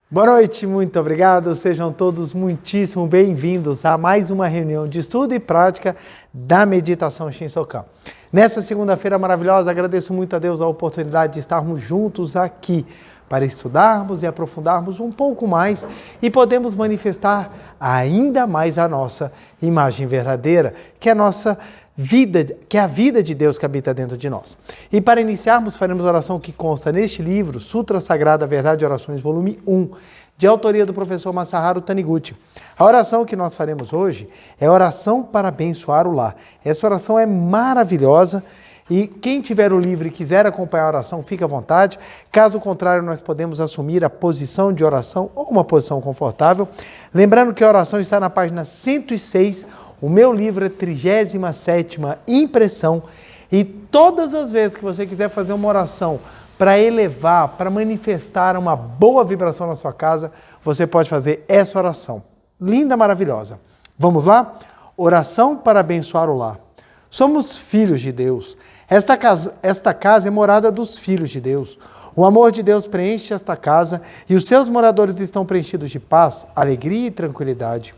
Boa noite, muito obrigado. Sejam todos muitíssimo bem-vindos a mais uma reunião de estudo e prática da meditação Shinsokan. Nessa segunda-feira maravilhosa, agradeço muito a Deus a oportunidade de estarmos juntos aqui para estudarmos e aprofundarmos um pouco mais e podemos manifestar ainda mais a nossa imagem verdadeira, que é a nossa vida, que é a vida de Deus que habita dentro de nós. E para iniciarmos, faremos a oração que consta neste livro, Sutra Sagrada Verdade e Orações, volume 1, de autoria do professor Masaharu Taniguchi. A oração que nós faremos hoje é a oração para abençoar o lar. Essa oração é maravilhosa e quem tiver o livro e quiser acompanhar a oração, fique à vontade. Caso contrário, nós podemos assumir a posição de oração ou uma posição confortável. Lembrando que a oração está na página 106. O meu livro é 37ª impressão e todas as vezes que você quiser fazer uma oração para elevar, para manifestar uma boa vibração na sua casa, você pode fazer essa oração. Linda, maravilhosa. Vamos lá? Oração para abençoar o lar. Somos filhos de Deus. Esta casa é morada dos filhos de Deus. O amor de Deus preenche esta casa e os seus moradores estão preenchidos de paz, alegria e tranquilidade.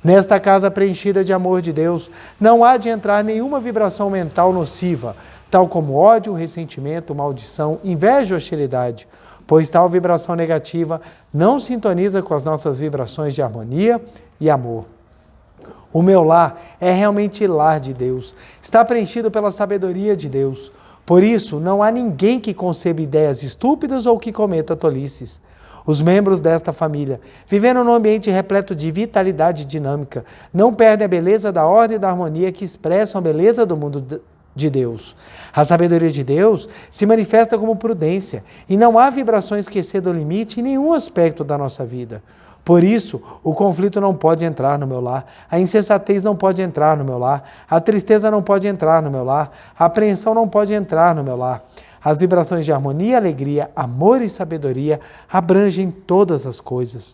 Nesta casa preenchida de amor de Deus, não há de entrar nenhuma vibração mental nociva, tal como ódio, ressentimento, maldição, inveja ou hostilidade, pois tal vibração negativa não sintoniza com as nossas vibrações de harmonia e amor. O meu lar é realmente lar de Deus, está preenchido pela sabedoria de Deus. Por isso, não há ninguém que conceba ideias estúpidas ou que cometa tolices. Os membros desta família, vivendo num ambiente repleto de vitalidade dinâmica, não perdem a beleza da ordem e da harmonia que expressam a beleza do mundo de Deus. A sabedoria de Deus se manifesta como prudência e não há vibrações que excedam o limite em nenhum aspecto da nossa vida. Por isso, o conflito não pode entrar no meu lar, a insensatez não pode entrar no meu lar, a tristeza não pode entrar no meu lar, a apreensão não pode entrar no meu lar. As vibrações de harmonia, alegria, amor e sabedoria abrangem todas as coisas.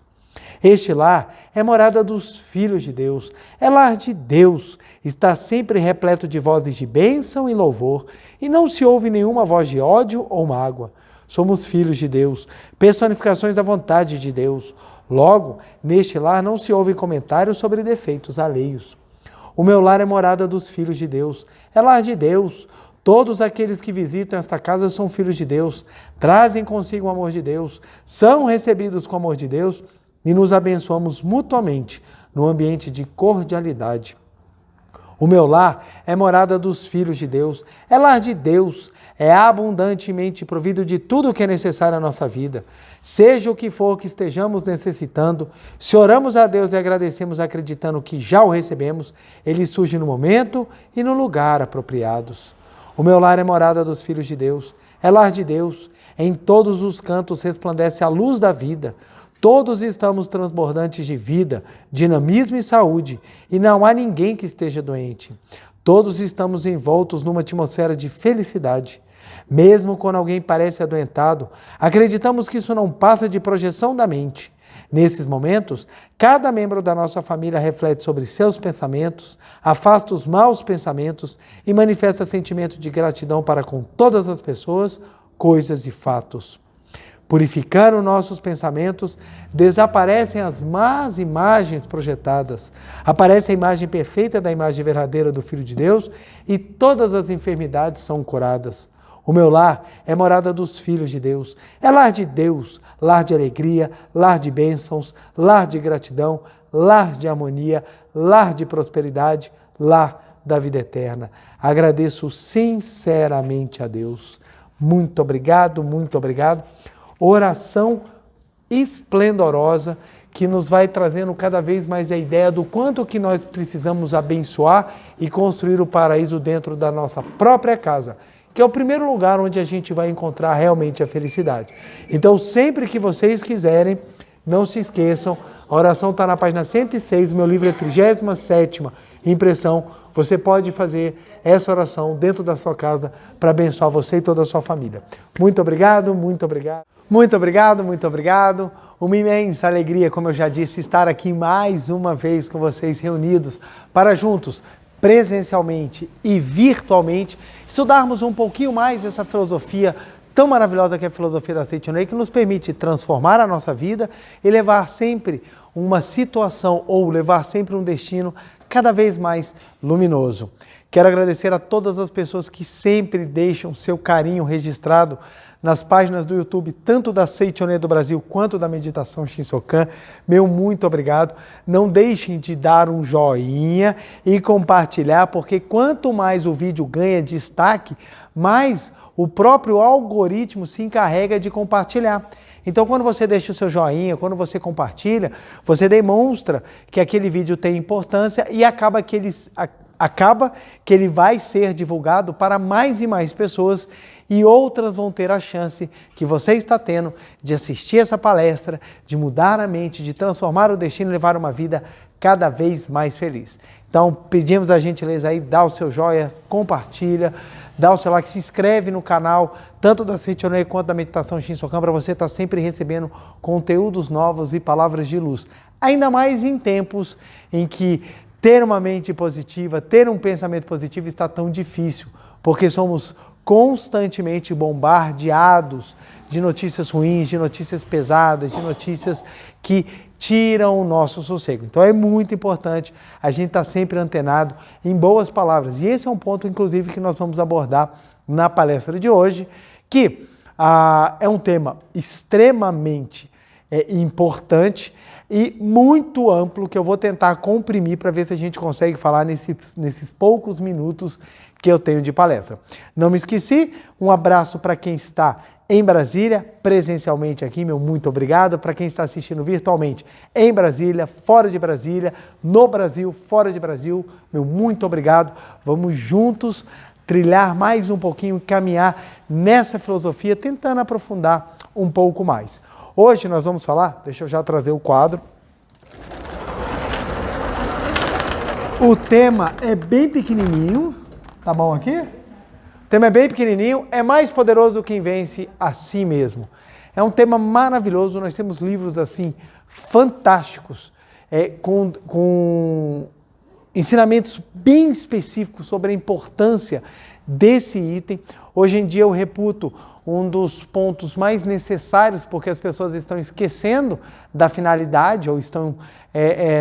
Este lar é morada dos filhos de Deus, é lar de Deus, está sempre repleto de vozes de bênção e louvor, e não se ouve nenhuma voz de ódio ou mágoa. Somos filhos de Deus, personificações da vontade de Deus. Logo, neste lar não se ouvem comentários sobre defeitos alheios. O meu lar é morada dos filhos de Deus, é lar de Deus. Todos aqueles que visitam esta casa são filhos de Deus, trazem consigo o amor de Deus, são recebidos com o amor de Deus e nos abençoamos mutuamente no ambiente de cordialidade. O meu lar é morada dos filhos de Deus, é lar de Deus, é abundantemente provido de tudo o que é necessário à nossa vida. Seja o que for que estejamos necessitando, se oramos a Deus e agradecemos acreditando que já o recebemos, ele surge no momento e no lugar apropriados. O meu lar é morada dos filhos de Deus, é lar de Deus. Em todos os cantos resplandece a luz da vida. Todos estamos transbordantes de vida, dinamismo e saúde, e não há ninguém que esteja doente. Todos estamos envoltos numa atmosfera de felicidade. Mesmo quando alguém parece adoentado, acreditamos que isso não passa de projeção da mente. Nesses momentos, cada membro da nossa família reflete sobre seus pensamentos, afasta os maus pensamentos e manifesta sentimento de gratidão para com todas as pessoas, coisas e fatos. Purificando nossos pensamentos, desaparecem as más imagens projetadas. Aparece a imagem perfeita da imagem verdadeira do Filho de Deus e todas as enfermidades são curadas. O meu lar é morada dos filhos de Deus, é lar de Deus, lar de alegria, lar de bênçãos, lar de gratidão, lar de harmonia, lar de prosperidade, lar da vida eterna. Agradeço sinceramente a Deus. Muito obrigado, muito obrigado. Oração esplendorosa que nos vai trazendo cada vez mais a ideia do quanto que nós precisamos abençoar e construir o paraíso dentro da nossa própria casa, que é o primeiro lugar onde a gente vai encontrar realmente a felicidade. Então, sempre que vocês quiserem, não se esqueçam, a oração está na página 106, meu livro é 37ª impressão. Você pode fazer essa oração dentro da sua casa para abençoar você e toda a sua família. Muito obrigado, muito obrigado. Muito obrigado, muito obrigado. Uma imensa alegria, como eu já disse, estar aqui mais uma vez com vocês reunidos para juntos, presencialmente e virtualmente, estudarmos um pouquinho mais essa filosofia tão maravilhosa que é a filosofia da Seitonei, que nos permite transformar a nossa vida e levar sempre uma situação ou levar sempre um destino cada vez mais luminoso. Quero agradecer a todas as pessoas que sempre deixam seu carinho registrado nas páginas do YouTube, tanto da Seitonei do Brasil quanto da Meditação Shinsokan. Meu muito obrigado. Não deixem de dar um joinha e compartilhar, porque quanto mais o vídeo ganha destaque, mais o próprio algoritmo se encarrega de compartilhar. Então, quando você deixa o seu joinha, quando você compartilha, você demonstra que aquele vídeo tem importância e acaba que ele vai ser divulgado para mais e mais pessoas e outras vão ter a chance que você está tendo de assistir essa palestra, de mudar a mente, de transformar o destino e levar uma vida cada vez mais feliz. Então, pedimos a gentileza aí, dá o seu joia, compartilha, dá o seu like, se inscreve no canal, tanto da Seitonei quanto da Meditação Shinsokan, para você estar sempre recebendo conteúdos novos e palavras de luz. Ainda mais em tempos em que ter uma mente positiva, ter um pensamento positivo está tão difícil, porque somos constantemente bombardeados de notícias ruins, de notícias pesadas, de notícias que tiram o nosso sossego. Então é muito importante a gente estar sempre antenado em boas palavras. E esse é um ponto, inclusive, que nós vamos abordar na palestra de hoje, que é um tema extremamente importante e muito amplo, que eu vou tentar comprimir para ver se a gente consegue falar nesses poucos minutos que eu tenho de palestra. Não me esqueci, um abraço para quem está em Brasília, presencialmente aqui, meu muito obrigado. Para quem está assistindo virtualmente em Brasília, fora de Brasília, no Brasil, fora de Brasil, meu muito obrigado. Vamos juntos trilhar mais um pouquinho, caminhar nessa filosofia, tentando aprofundar um pouco mais. Hoje nós vamos falar, deixa eu já trazer o quadro. O tema é bem pequenininho, tá bom aqui? O tema é bem pequenininho, é mais poderoso quem vence a si mesmo. É um tema maravilhoso, nós temos livros assim fantásticos, com ensinamentos bem específicos sobre a importância desse item. Hoje em dia eu reputo um dos pontos mais necessários, porque as pessoas estão esquecendo da finalidade ou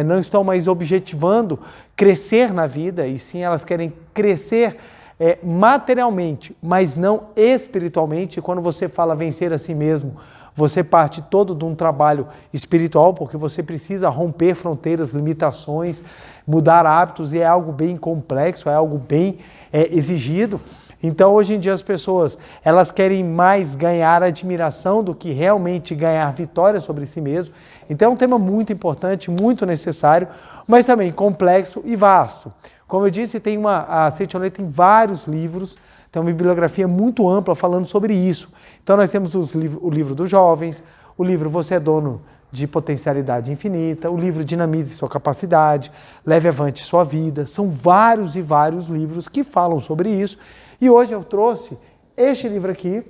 não estão mais objetivando crescer na vida, e sim elas querem crescer materialmente, mas não espiritualmente. E quando você fala vencer a si mesmo, você parte todo de um trabalho espiritual, porque você precisa romper fronteiras, limitações, mudar hábitos, e é algo bem complexo, é algo bem exigido. Então, hoje em dia, as pessoas elas querem mais ganhar admiração do que realmente ganhar vitória sobre si mesmo. Então, é um tema muito importante, muito necessário, mas também complexo e vasto. Como eu disse, a Seitonei tem vários livros, tem uma bibliografia muito ampla falando sobre isso. Então, nós temos o livro dos jovens, o livro Você é Dono de Potencialidade Infinita, o livro Dinamize Sua Capacidade, Leve Avante Sua Vida. São vários e vários livros que falam sobre isso. E hoje eu trouxe este livro aqui,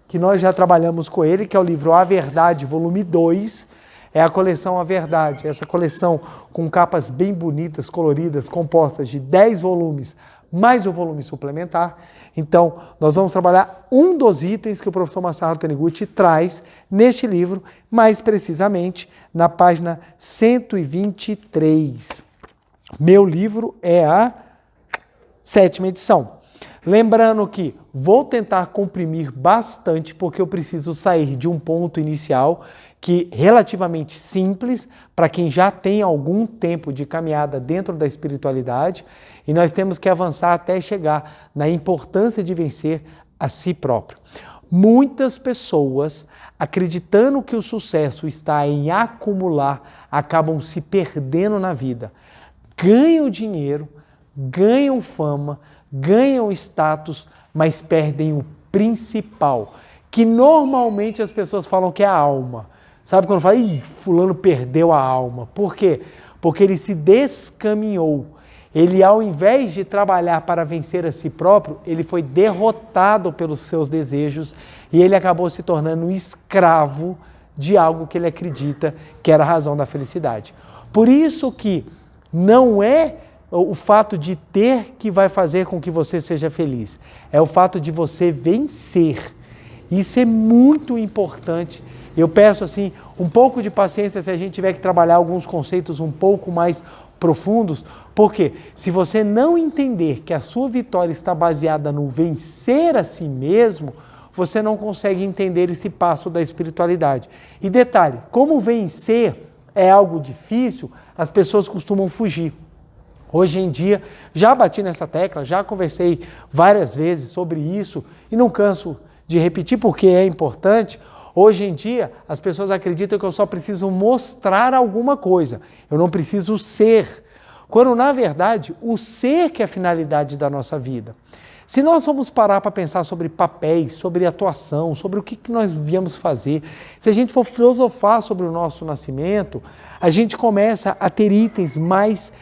que nós já trabalhamos com ele, que é o livro A Verdade, volume 2. É a coleção A Verdade, essa coleção com capas bem bonitas, coloridas, compostas de 10 volumes, mais o volume suplementar. Então, nós vamos trabalhar um dos itens que o professor Masaharu Taniguchi traz neste livro, mais precisamente na página 123. Meu livro é a 7ª edição. Lembrando que vou tentar comprimir bastante, porque eu preciso sair de um ponto inicial que é relativamente simples para quem já tem algum tempo de caminhada dentro da espiritualidade, e nós temos que avançar até chegar na importância de vencer a si próprio. Muitas pessoas, acreditando que o sucesso está em acumular, acabam se perdendo na vida. Ganham dinheiro, ganham fama, ganham status, mas perdem o principal, que normalmente as pessoas falam que é a alma. Sabe quando fala, fulano perdeu a alma? Por quê? Porque ele se descaminhou. Ele, ao invés de trabalhar para vencer a si próprio, ele foi derrotado pelos seus desejos e ele acabou se tornando um escravo de algo que ele acredita que era a razão da felicidade. Por isso que não é o fato de ter que vai fazer com que você seja feliz. É o fato de você vencer. Isso é muito importante. Eu peço assim, um pouco de paciência se a gente tiver que trabalhar alguns conceitos um pouco mais profundos, porque se você não entender que a sua vitória está baseada no vencer a si mesmo, você não consegue entender esse passo da espiritualidade. E detalhe, como vencer é algo difícil, as pessoas costumam fugir. Hoje em dia, já bati nessa tecla, já conversei várias vezes sobre isso e não canso de repetir porque é importante. Hoje em dia, as pessoas acreditam que eu só preciso mostrar alguma coisa, eu não preciso ser. Quando, na verdade, o ser que é a finalidade da nossa vida. Se nós formos parar para pensar sobre papéis, sobre atuação, sobre o que nós viemos fazer, se a gente for filosofar sobre o nosso nascimento, a gente começa a ter itens mais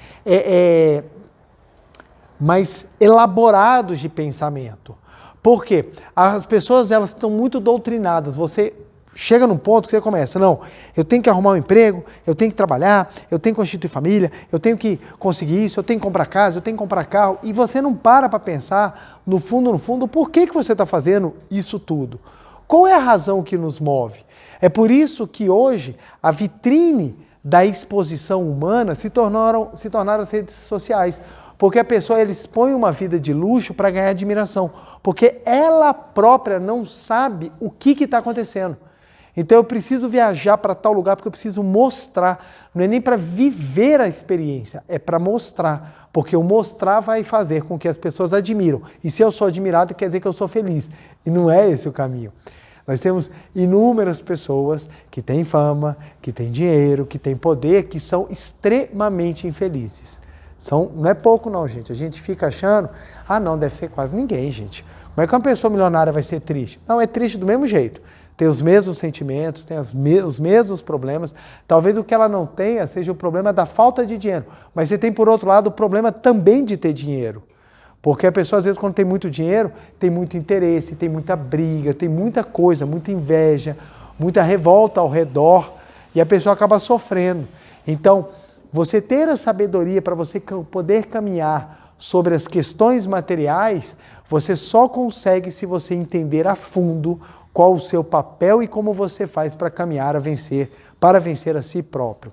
elaborados de pensamento. Por quê? As pessoas elas estão muito doutrinadas. Você chega num ponto que você começa, não, eu tenho que arrumar um emprego, eu tenho que trabalhar, eu tenho que constituir família, eu tenho que conseguir isso, eu tenho que comprar casa, eu tenho que comprar carro, e você não para pensar, no fundo, por que você está fazendo isso tudo? Qual é a razão que nos move? É por isso que hoje a vitrine da exposição humana se tornaram as redes sociais, porque a pessoa ela expõe uma vida de luxo para ganhar admiração, porque ela própria não sabe o que está acontecendo. Então eu preciso viajar para tal lugar porque eu preciso mostrar, não é nem para viver a experiência, é para mostrar, porque o mostrar vai fazer com que as pessoas admiram. E se eu sou admirado, quer dizer que eu sou feliz. E não é esse o caminho. Nós temos inúmeras pessoas que têm fama, que têm dinheiro, que têm poder, que são extremamente infelizes. Não é pouco não, gente. A gente fica achando, não, deve ser quase ninguém, gente. Como é que uma pessoa milionária vai ser triste? Não, é triste do mesmo jeito. Tem os mesmos sentimentos, tem os mesmos problemas. Talvez o que ela não tenha seja o problema da falta de dinheiro. Mas você tem, por outro lado, o problema também de ter dinheiro. Porque a pessoa, às vezes, quando tem muito dinheiro, tem muito interesse, tem muita briga, tem muita coisa, muita inveja, muita revolta ao redor, e a pessoa acaba sofrendo. Então, você ter a sabedoria para você poder caminhar sobre as questões materiais, você só consegue se você entender a fundo qual o seu papel e como você faz para caminhar para vencer a si próprio.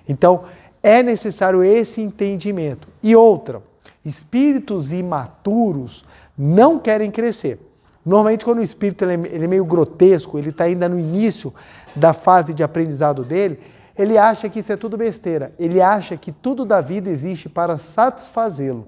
Então, é necessário esse entendimento. E outra, espíritos imaturos não querem crescer. Normalmente, quando o espírito ele é meio grotesco, ele está ainda no início da fase de aprendizado dele, ele acha que isso é tudo besteira. Ele acha que tudo da vida existe para satisfazê-lo.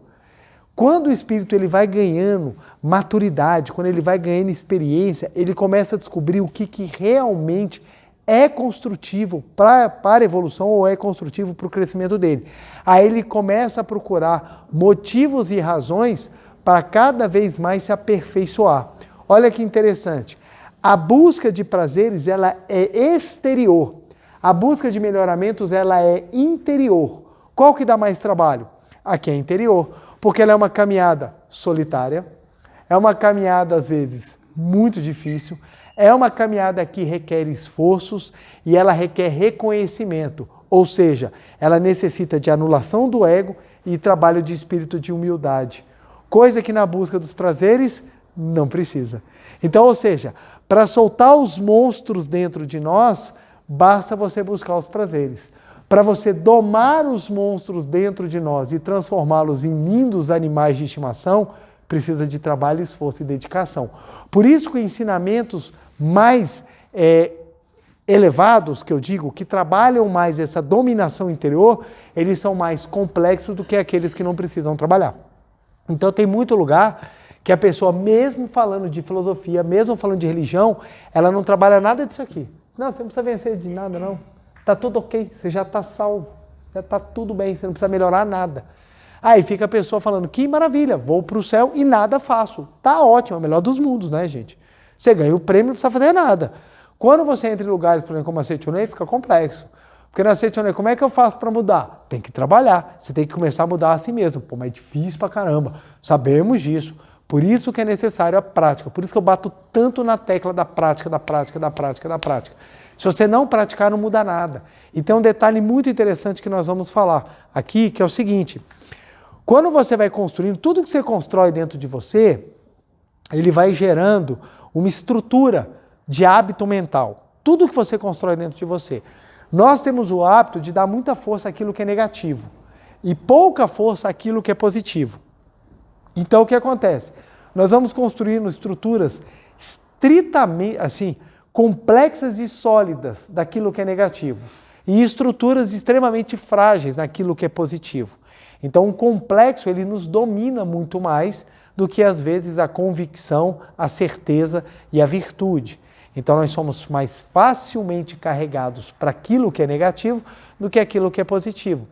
Quando o espírito ele vai ganhando maturidade, quando ele vai ganhando experiência, ele começa a descobrir o que realmente é construtivo para a evolução ou é construtivo para o crescimento dele. Aí ele começa a procurar motivos e razões para cada vez mais se aperfeiçoar. Olha que interessante. A busca de prazeres ela é exterior. A busca de melhoramentos ela é interior. Qual que dá mais trabalho? Aqui é interior. Porque ela é uma caminhada solitária, é uma caminhada, às vezes, muito difícil, é uma caminhada que requer esforços e ela requer reconhecimento, ou seja, ela necessita de anulação do ego e trabalho de espírito de humildade, coisa que na busca dos prazeres não precisa. Então, ou seja, para soltar os monstros dentro de nós, basta você buscar os prazeres. Para você domar os monstros dentro de nós e transformá-los em lindos animais de estimação, precisa de trabalho, esforço e dedicação. Por isso que ensinamentos mais elevados, que eu digo, que trabalham mais essa dominação interior, eles são mais complexos do que aqueles que não precisam trabalhar. Então tem muito lugar que a pessoa, mesmo falando de filosofia, mesmo falando de religião, ela não trabalha nada disso aqui. Não, você não precisa vencer de nada, não. Está tudo ok, você já está salvo, já está tudo bem, você não precisa melhorar nada. Aí fica a pessoa falando, que maravilha, vou para o céu e nada faço. Tá ótimo, é o melhor dos mundos, né, gente? Você ganha o prêmio, não precisa fazer nada. Quando você entra em lugares, por exemplo, como a Setonei, fica complexo. Porque na Setonei, como é que eu faço para mudar? Tem que trabalhar, você tem que começar a mudar a si mesmo. Pô, mas é difícil pra caramba, sabemos disso. Por isso que é necessário a prática, por isso que eu bato tanto na tecla da prática, da prática, da prática, da prática. Se você não praticar, não muda nada. E tem um detalhe muito interessante que nós vamos falar aqui, que é o seguinte. Quando você vai construindo, tudo que você constrói dentro de você, ele vai gerando uma estrutura de hábito mental. Tudo que você constrói dentro de você. Nós temos o hábito de dar muita força àquilo que é negativo e pouca força àquilo que é positivo. Então, o que acontece? Nós vamos construindo estruturas estritamente, assim, complexas e sólidas daquilo que é negativo e estruturas extremamente frágeis naquilo que é positivo. Então, o complexo, ele nos domina muito mais do que, às vezes, a convicção, a certeza e a virtude. Então, nós somos mais facilmente carregados para aquilo que é negativo do que aquilo que é positivo.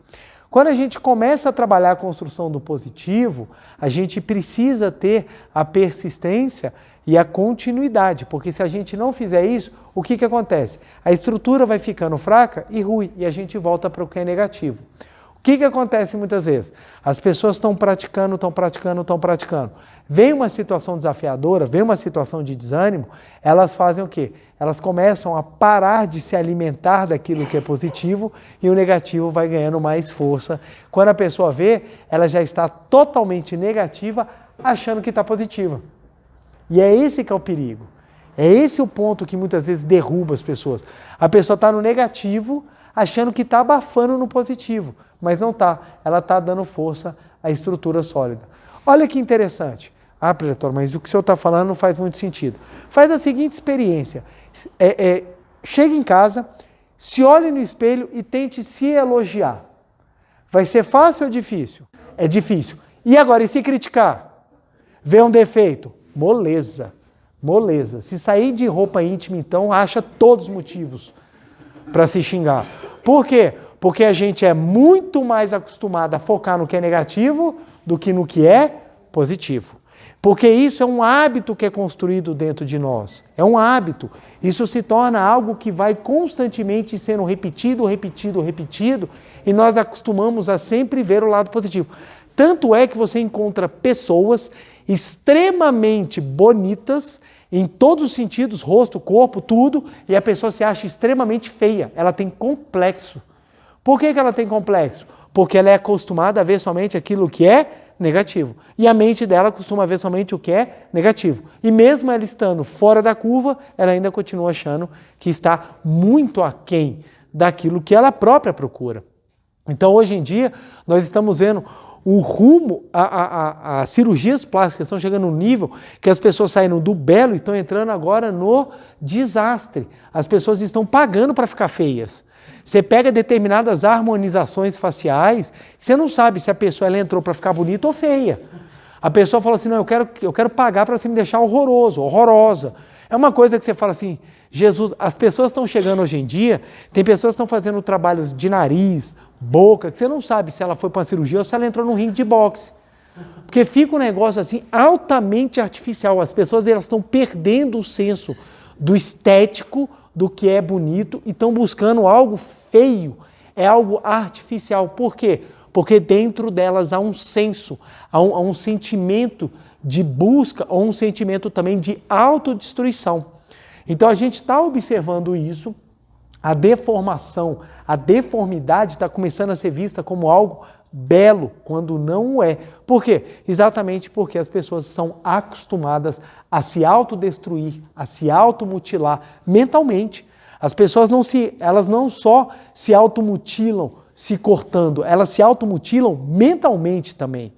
Quando a gente começa a trabalhar a construção do positivo, a gente precisa ter a persistência e a continuidade, porque se a gente não fizer isso, o que acontece? A estrutura vai ficando fraca e ruim, e a gente volta para o que é negativo. O que acontece muitas vezes? As pessoas estão praticando. Vem uma situação desafiadora, vem uma situação de desânimo, elas fazem o quê? Elas começam a parar de se alimentar daquilo que é positivo e o negativo vai ganhando mais força. Quando a pessoa vê, ela já está totalmente negativa, achando que está positiva. E é esse que é o perigo. É esse o ponto que muitas vezes derruba as pessoas. A pessoa está no negativo, achando que está abafando no positivo, mas não está. Ela está dando força à estrutura sólida. Olha que interessante. Ah, preletor, mas o que o senhor está falando não faz muito sentido. Faz a seguinte experiência. Chega em casa, se olhe no espelho e tente se elogiar. Vai ser fácil ou difícil? É difícil. E agora, e se criticar? Vê um defeito? Moleza. Moleza. Se sair de roupa íntima, então, acha todos os motivos para se xingar. Por quê? Porque a gente é muito mais acostumado a focar no que é negativo do que no que é positivo. Porque isso é um hábito que é construído dentro de nós. É um hábito. Isso se torna algo que vai constantemente sendo repetido, e nós acostumamos a sempre ver o lado positivo. Tanto é que você encontra pessoas extremamente bonitas, em todos os sentidos, rosto, corpo, tudo, e a pessoa se acha extremamente feia. Ela tem complexo. Por que ela tem complexo? Porque ela é acostumada a ver somente aquilo que é negativo. E a mente dela costuma ver somente o que é negativo. E mesmo ela estando fora da curva, ela ainda continua achando que está muito aquém daquilo que ela própria procura. Então, hoje em dia, nós estamos vendo o rumo, as cirurgias plásticas estão chegando no nível que as pessoas saíram do belo e estão entrando agora no desastre. As pessoas estão pagando para ficar feias. Você pega determinadas harmonizações faciais, você não sabe se a pessoa ela entrou para ficar bonita ou feia. A pessoa fala assim, não, eu quero pagar para você me deixar horroroso, horrorosa. É uma coisa que você fala assim, Jesus, as pessoas estão chegando hoje em dia, tem pessoas que estão fazendo trabalhos de nariz, boca, que você não sabe se ela foi para uma cirurgia ou se ela entrou num ringue de boxe. Porque fica um negócio assim altamente artificial. As pessoas elas estão perdendo o senso do estético, do que é bonito e estão buscando algo feio, é algo artificial. Por quê? Porque dentro delas há um senso, há um sentimento de busca ou um sentimento também de autodestruição. Então a gente está observando isso, a deformação, a deformidade está começando a ser vista como algo belo, quando não é. Por quê? Exatamente porque as pessoas são acostumadas a se autodestruir, a se automutilar mentalmente. As pessoas elas não só se automutilam se cortando, elas se automutilam mentalmente também.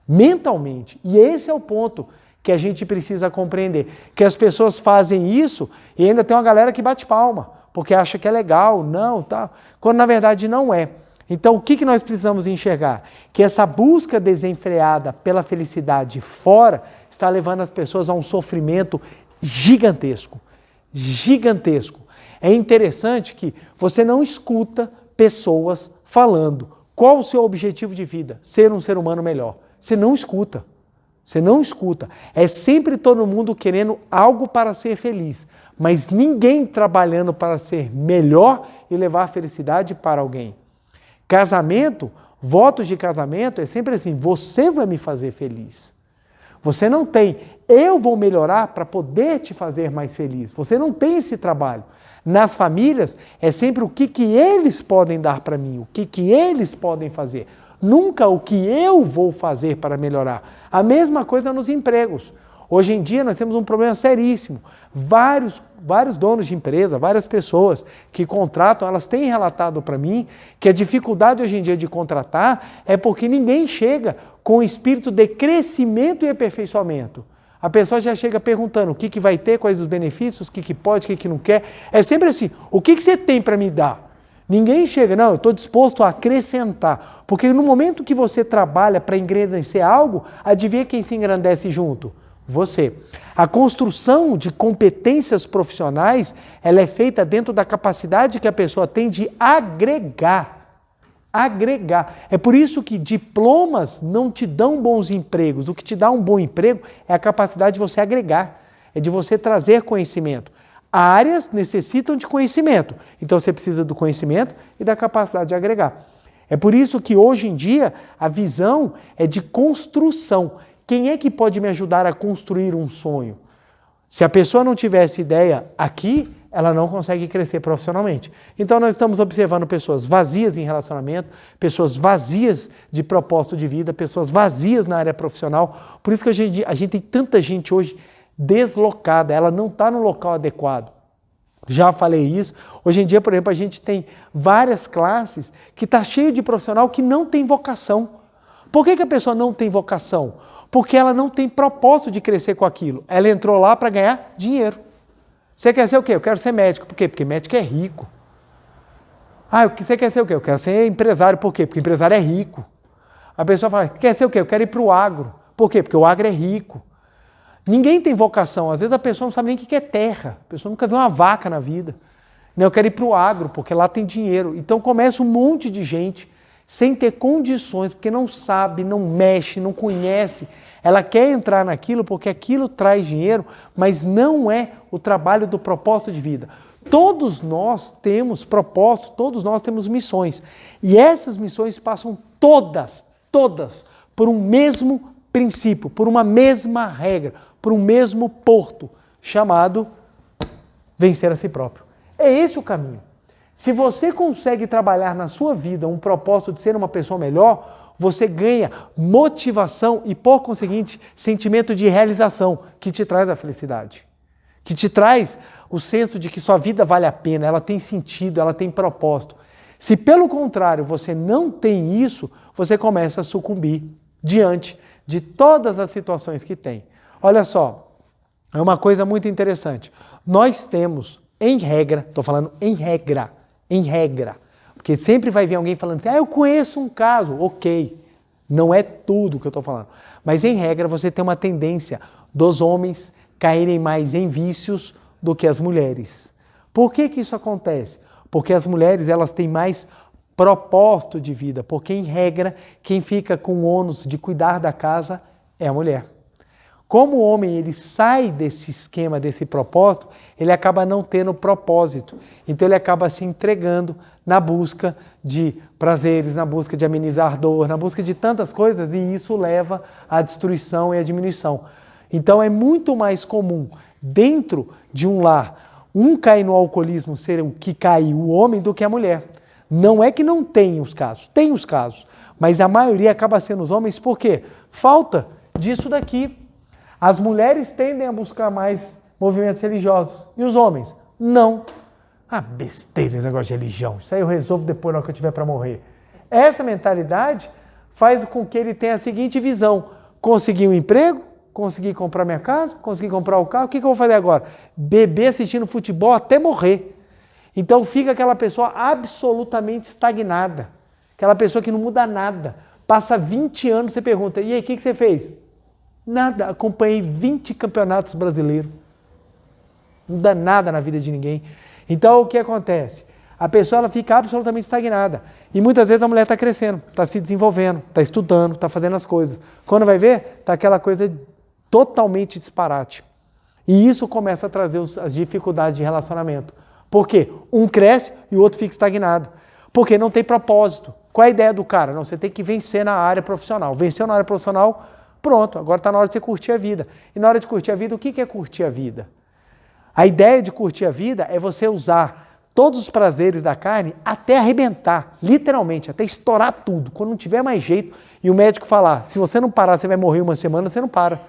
Mentalmente. E esse é o ponto que a gente precisa compreender. Que as pessoas fazem isso e ainda tem uma galera que bate palma, porque acha que é legal, não, tá? Quando na verdade não é. Então, o que nós precisamos enxergar? Que essa busca desenfreada pela felicidade fora está levando as pessoas a um sofrimento gigantesco. Gigantesco. É interessante que você não escuta pessoas falando qual o seu objetivo de vida, ser um ser humano melhor. Você não escuta. Você não escuta. É sempre todo mundo querendo algo para ser feliz, mas ninguém trabalhando para ser melhor e levar a felicidade para alguém. Casamento, votos de casamento é sempre assim, você vai me fazer feliz. Você não tem, eu vou melhorar para poder te fazer mais feliz. Você não tem esse trabalho. Nas famílias, é sempre o que eles podem dar para mim, o que eles podem fazer. Nunca o que eu vou fazer para melhorar. A mesma coisa nos empregos. Hoje em dia nós temos um problema seríssimo. Vários donos de empresa, várias pessoas que contratam, elas têm relatado para mim que a dificuldade hoje em dia de contratar é porque ninguém chega com o espírito de crescimento e aperfeiçoamento. A pessoa já chega perguntando o que vai ter, quais os benefícios, o que pode, o que não quer. É sempre assim, o que você tem para me dar? Ninguém chega, não, eu estou disposto a acrescentar. Porque no momento que você trabalha para engrandecer algo, adivinha quem se engrandece junto? Você. A construção de competências profissionais, ela é feita dentro da capacidade que a pessoa tem de agregar. Agregar. É por isso que diplomas não te dão bons empregos. O que te dá um bom emprego é a capacidade de você agregar, é de você trazer conhecimento. Áreas necessitam de conhecimento, então você precisa do conhecimento e da capacidade de agregar. É por isso que hoje em dia a visão é de construção. Quem é que pode me ajudar a construir um sonho? Se a pessoa não tiver essa ideia aqui, ela não consegue crescer profissionalmente. Então nós estamos observando pessoas vazias em relacionamento, pessoas vazias de propósito de vida, pessoas vazias na área profissional. Por isso que a gente tem tanta gente hoje deslocada, ela não está no local adequado. Já falei isso. Hoje em dia, por exemplo, a gente tem várias classes que está cheio de profissional que não tem vocação. Por que a pessoa não tem vocação? Porque ela não tem propósito de crescer com aquilo. Ela entrou lá para ganhar dinheiro. Você quer ser o quê? Eu quero ser médico. Por quê? Porque médico é rico. Ah, você quer ser o quê? Eu quero ser empresário. Por quê? Porque empresário é rico. A pessoa fala, quer ser o quê? Eu quero ir para o agro. Por quê? Porque o agro é rico. Ninguém tem vocação. Às vezes a pessoa não sabe nem o que é terra. A pessoa nunca viu uma vaca na vida. Não, eu quero ir para o agro, porque lá tem dinheiro. Então começa um monte de gente sem ter condições, porque não sabe, não mexe, não conhece. Ela quer entrar naquilo porque aquilo traz dinheiro, mas não é o trabalho do propósito de vida. Todos nós temos propósito, todos nós temos missões. E essas missões passam todas por um mesmo princípio, por uma mesma regra, por um mesmo porto, chamado vencer a si próprio. É esse o caminho. Se você consegue trabalhar na sua vida um propósito de ser uma pessoa melhor, você ganha motivação e, por conseguinte, sentimento de realização, que te traz a felicidade, que te traz o senso de que sua vida vale a pena, ela tem sentido, ela tem propósito. Se, pelo contrário, você não tem isso, você começa a sucumbir diante de todas as situações que tem. Olha só, é uma coisa muito interessante. Nós temos, em regra, estou falando em regra, porque sempre vai vir alguém falando assim, eu conheço um caso, ok, não é tudo que eu estou falando, mas em regra você tem uma tendência dos homens caírem mais em vícios do que as mulheres. Por que isso acontece? Porque as mulheres elas têm mais propósito de vida, porque em regra quem fica com o ônus de cuidar da casa é a mulher. Como o homem ele sai desse esquema, desse propósito, ele acaba não tendo propósito. Então ele acaba se entregando na busca de prazeres, na busca de amenizar dor, na busca de tantas coisas, e isso leva à destruição e à diminuição. Então é muito mais comum, dentro de um lar, um cair no alcoolismo ser o que cai o homem do que a mulher. Não é que não tem os casos, mas a maioria acaba sendo os homens, por quê? Falta disso daqui. As mulheres tendem a buscar mais movimentos religiosos. E os homens? Não. Besteira esse negócio de religião. Isso aí eu resolvo depois na hora que eu tiver para morrer. Essa mentalidade faz com que ele tenha a seguinte visão. Conseguir um emprego, conseguir comprar minha casa, conseguir comprar o carro. O que eu vou fazer agora? Beber assistindo futebol até morrer. Então fica aquela pessoa absolutamente estagnada. Aquela pessoa que não muda nada. Passa 20 anos, você pergunta, e aí, o que você fez? Nada, acompanhei 20 campeonatos brasileiros. Não dá nada na vida de ninguém. Então o que acontece? A pessoa ela fica absolutamente estagnada. E muitas vezes a mulher está crescendo, está se desenvolvendo, está estudando, está fazendo as coisas. Quando vai ver, está aquela coisa totalmente disparate. E isso começa a trazer as dificuldades de relacionamento. Por quê? Um cresce e o outro fica estagnado. Porque não tem propósito. Qual é a ideia do cara? Não, você tem que vencer na área profissional. Venceu na área profissional, pronto, agora está na hora de você curtir a vida. E na hora de curtir a vida, o que é curtir a vida? A ideia de curtir a vida é você usar todos os prazeres da carne até arrebentar, literalmente, até estourar tudo. Quando não tiver mais jeito e o médico falar, se você não parar, você vai morrer uma semana, você não para.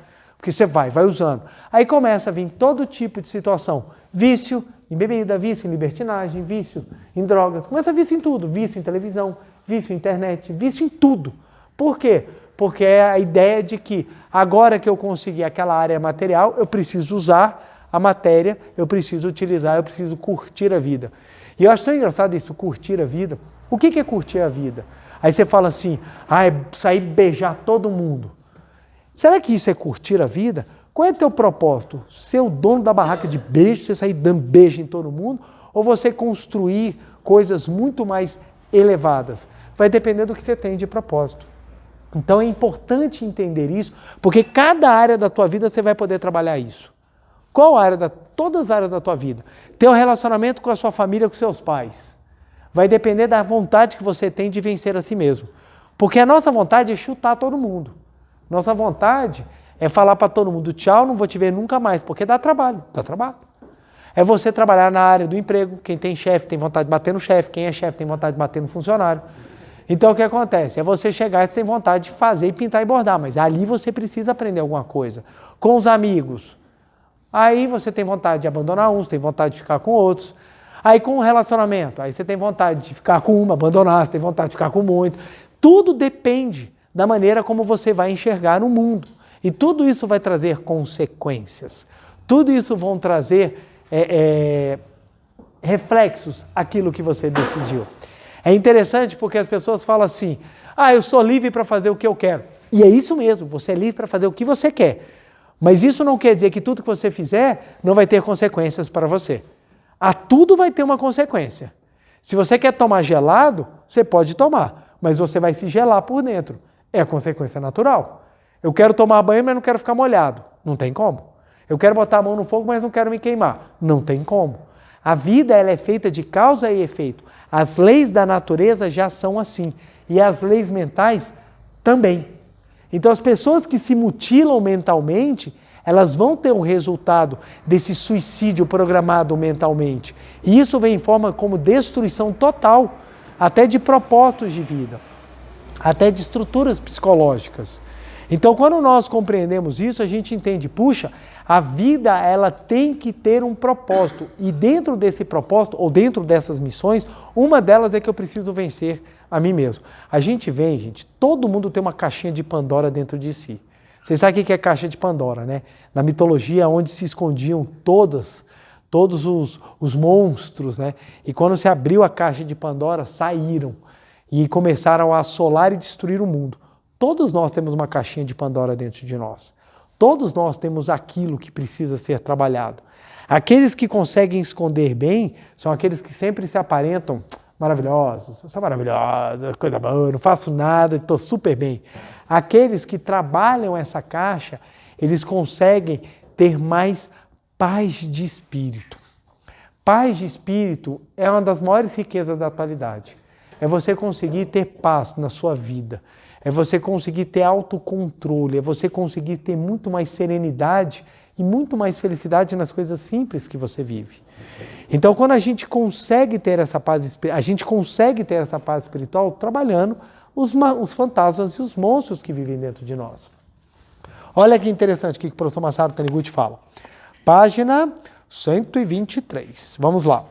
Porque você vai usando. Aí começa a vir todo tipo de situação. Vício em bebida, vício em libertinagem, vício em drogas. Começa vício em tudo. Vício em televisão, vício em internet, vício em tudo. Por quê? Porque é a ideia de que agora que eu consegui aquela área material, eu preciso usar a matéria, eu preciso utilizar, eu preciso curtir a vida. E eu acho tão engraçado isso, curtir a vida. O que é curtir a vida? Aí você fala assim, sair beijar todo mundo. Será que isso é curtir a vida? Qual é o teu propósito? Ser o dono da barraca de beijo, você sair dando beijo em todo mundo? Ou você construir coisas muito mais elevadas? Vai depender do que você tem de propósito. Então é importante entender isso, porque cada área da tua vida você vai poder trabalhar isso. Qual área? Todas as áreas da tua vida. Teu relacionamento com a sua família, com seus pais. Vai depender da vontade que você tem de vencer a si mesmo. Porque a nossa vontade é chutar todo mundo. Nossa vontade é falar para todo mundo, tchau, não vou te ver nunca mais, porque dá trabalho. É você trabalhar na área do emprego, quem tem chefe tem vontade de bater no chefe, quem é chefe tem vontade de bater no funcionário. Então o que acontece? É você chegar e você tem vontade de fazer e pintar e bordar, mas ali você precisa aprender alguma coisa. Com os amigos, aí você tem vontade de abandonar uns, tem vontade de ficar com outros. Aí com o relacionamento, aí você tem vontade de ficar com uma, abandonar, você tem vontade de ficar com muito. Tudo depende da maneira como você vai enxergar o mundo. E tudo isso vai trazer consequências. Tudo isso vão trazer reflexos àquilo que você decidiu. É interessante porque as pessoas falam assim, eu sou livre para fazer o que eu quero. E é isso mesmo, você é livre para fazer o que você quer. Mas isso não quer dizer que tudo que você fizer não vai ter consequências para você. Tudo vai ter uma consequência. Se você quer tomar gelado, você pode tomar, mas você vai se gelar por dentro. É a consequência natural. Eu quero tomar banho, mas não quero ficar molhado. Não tem como. Eu quero botar a mão no fogo, mas não quero me queimar. Não tem como. A vida ela é feita de causa e efeito. As leis da natureza já são assim. E as leis mentais também. Então as pessoas que se mutilam mentalmente, elas vão ter um resultado desse suicídio programado mentalmente. E isso vem em forma como destruição total, até de propósitos de vida, até de estruturas psicológicas. Então, quando nós compreendemos isso, a gente entende, puxa, a vida ela tem que ter um propósito. E dentro desse propósito, ou dentro dessas missões, uma delas é que eu preciso vencer a mim mesmo. A gente todo mundo tem uma caixinha de Pandora dentro de si. Vocês sabem o que é caixa de Pandora, né? Na mitologia, onde se escondiam todos os monstros, né? E quando se abriu a caixa de Pandora, saíram e começaram a assolar e destruir o mundo. Todos nós temos uma caixinha de Pandora dentro de nós. Todos nós temos aquilo que precisa ser trabalhado. Aqueles que conseguem esconder bem são aqueles que sempre se aparentam maravilhosos. Eu sou maravilhosa, coisa boa, eu não faço nada, estou super bem. Aqueles que trabalham essa caixa, eles conseguem ter mais paz de espírito. Paz de espírito é uma das maiores riquezas da atualidade. É você conseguir ter paz na sua vida. É você conseguir ter autocontrole, é você conseguir ter muito mais serenidade e muito mais felicidade nas coisas simples que você vive. Então, quando a gente consegue ter essa paz espiritual trabalhando os fantasmas e os monstros que vivem dentro de nós. Olha que interessante o que o professor Masaru Taniguchi fala. Página 123. Vamos lá.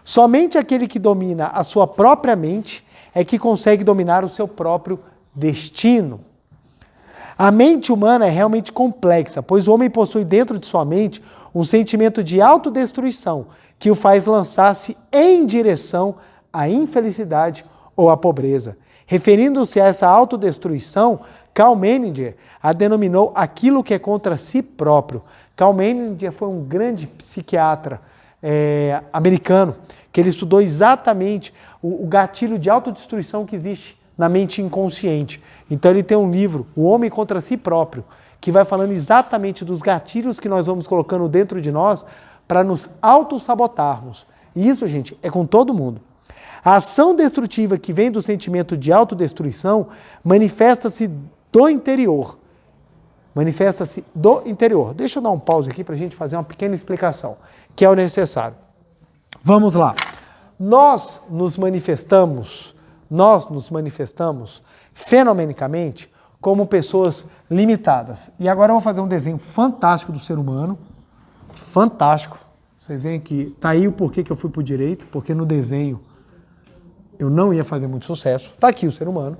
Somente aquele que domina a sua própria mente é que consegue dominar o seu próprio destino. A mente humana é realmente complexa, pois o homem possui dentro de sua mente um sentimento de autodestruição que o faz lançar-se em direção à infelicidade ou à pobreza. Referindo-se a essa autodestruição, Karl Menninger a denominou aquilo que é contra si próprio. Karl Menninger foi um grande psiquiatra americano, que ele estudou exatamente o gatilho de autodestruição que existe na mente inconsciente. Então ele tem um livro, O Homem contra Si Próprio, que vai falando exatamente dos gatilhos que nós vamos colocando dentro de nós para nos autossabotarmos. E isso, gente, é com todo mundo. A ação destrutiva que vem do sentimento de autodestruição manifesta-se do interior. Deixa eu dar um pause aqui para a gente fazer uma pequena explicação, que é o necessário. Vamos lá. Nós nos manifestamos fenomenicamente como pessoas limitadas. E agora eu vou fazer um desenho fantástico do ser humano. Fantástico. Vocês veem que tá aí o porquê que eu fui pro direito, porque no desenho eu não ia fazer muito sucesso. Tá aqui o ser humano.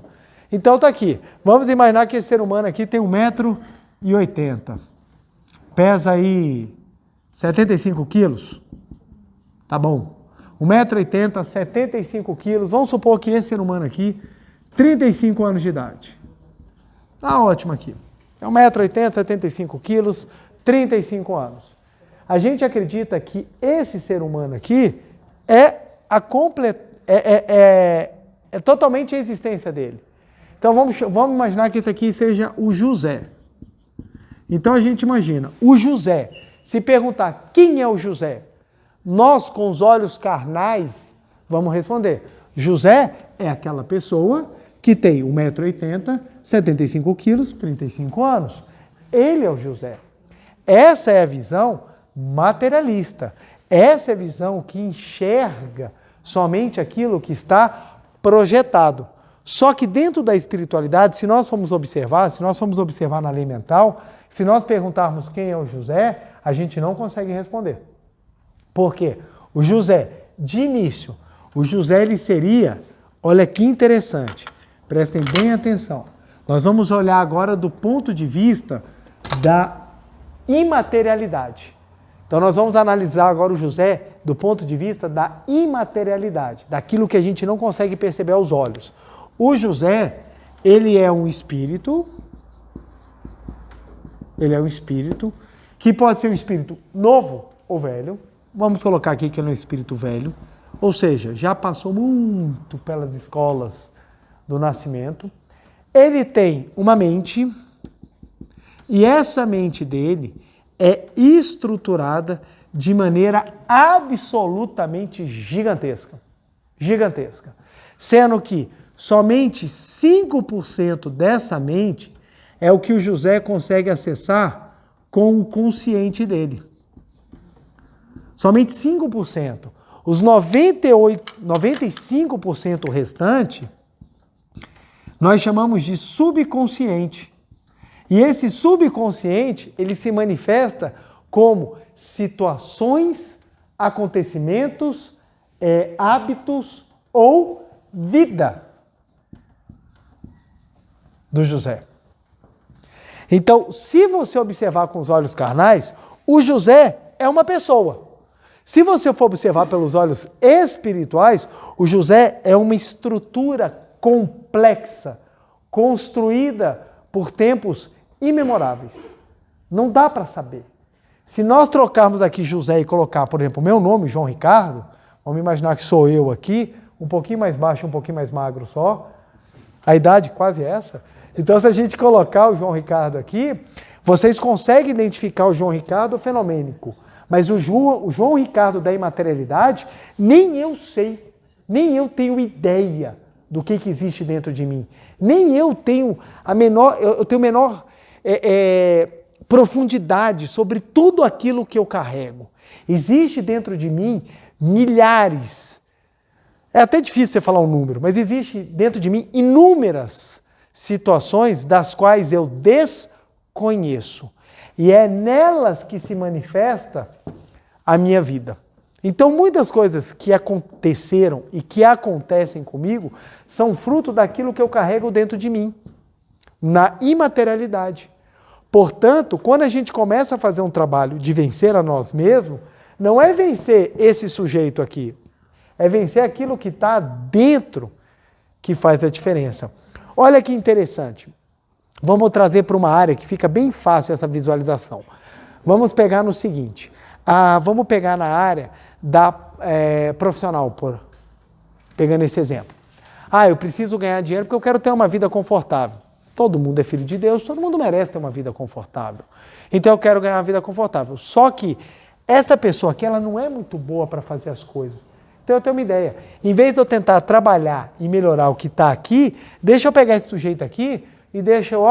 Então tá aqui. Vamos imaginar que esse ser humano aqui tem 1,80 m. Pesa aí 75 quilos. Tá bom. 1,80 m, 75 quilos. Vamos supor que esse ser humano aqui, 35 anos de idade. Tá ótimo aqui. É 1,80 m, 75 quilos, 35 anos. A gente acredita que esse ser humano aqui é totalmente a existência dele. Então vamos imaginar que esse aqui seja o José. Então a gente imagina, o José, se perguntar quem é o José, nós com os olhos carnais vamos responder. José é aquela pessoa que tem 1,80 m, 75 quilos, 35 anos. Ele é o José. Essa é a visão materialista. Essa é a visão que enxerga somente aquilo que está projetado. Só que dentro da espiritualidade, se nós formos observar na lei mental, se nós perguntarmos quem é o José, a gente não consegue responder. Por quê? O José, de início, o José ele seria, olha que interessante, prestem bem atenção. Nós vamos olhar agora do ponto de vista da imaterialidade. Então nós vamos analisar agora o José do ponto de vista da imaterialidade, daquilo que a gente não consegue perceber aos olhos. O José, ele é um espírito, que pode ser um espírito novo ou velho. Vamos colocar aqui que ele é um espírito velho, ou seja, já passou muito pelas escolas do nascimento. Ele tem uma mente, e essa mente dele é estruturada de maneira absolutamente gigantesca. Gigantesca. Sendo que somente 5% dessa mente é o que o José consegue acessar com o consciente dele. Somente 5%. Os 95% restante, nós chamamos de subconsciente. E esse subconsciente, ele se manifesta como situações, acontecimentos, hábitos ou vida do José. Então, se você observar com os olhos carnais, o José é uma pessoa. Se você for observar pelos olhos espirituais, o José é uma estrutura complexa, construída por tempos imemoráveis. Não dá para saber. Se nós trocarmos aqui José e colocar, por exemplo, o meu nome, João Ricardo, vamos imaginar que sou eu aqui, um pouquinho mais baixo, um pouquinho mais magro só, a idade quase essa. Então, se a gente colocar o João Ricardo aqui, vocês conseguem identificar o João Ricardo fenomênico. Mas o João Ricardo da imaterialidade, nem eu sei, nem eu tenho ideia do que existe dentro de mim. Nem eu tenho menor profundidade sobre tudo aquilo que eu carrego. Existe dentro de mim milhares, é até difícil você falar um número, mas existe dentro de mim inúmeras situações das quais eu desconheço. E é nelas que se manifesta a minha vida. Então, muitas coisas que aconteceram e que acontecem comigo são fruto daquilo que eu carrego dentro de mim, na imaterialidade. Portanto, quando a gente começa a fazer um trabalho de vencer a nós mesmos, não é vencer esse sujeito aqui, é vencer aquilo que está dentro que faz a diferença. Olha que interessante. Vamos trazer para uma área que fica bem fácil essa visualização. Vamos pegar no seguinte, vamos pegar na área da profissional, pegando esse exemplo. Eu preciso ganhar dinheiro porque eu quero ter uma vida confortável. Todo mundo é filho de Deus, todo mundo merece ter uma vida confortável. Então eu quero ganhar uma vida confortável. Só que essa pessoa aqui, ela não é muito boa para fazer as coisas. Então eu tenho uma ideia. Em vez de eu tentar trabalhar e melhorar o que está aqui, deixa eu pegar esse sujeito aqui e deixa eu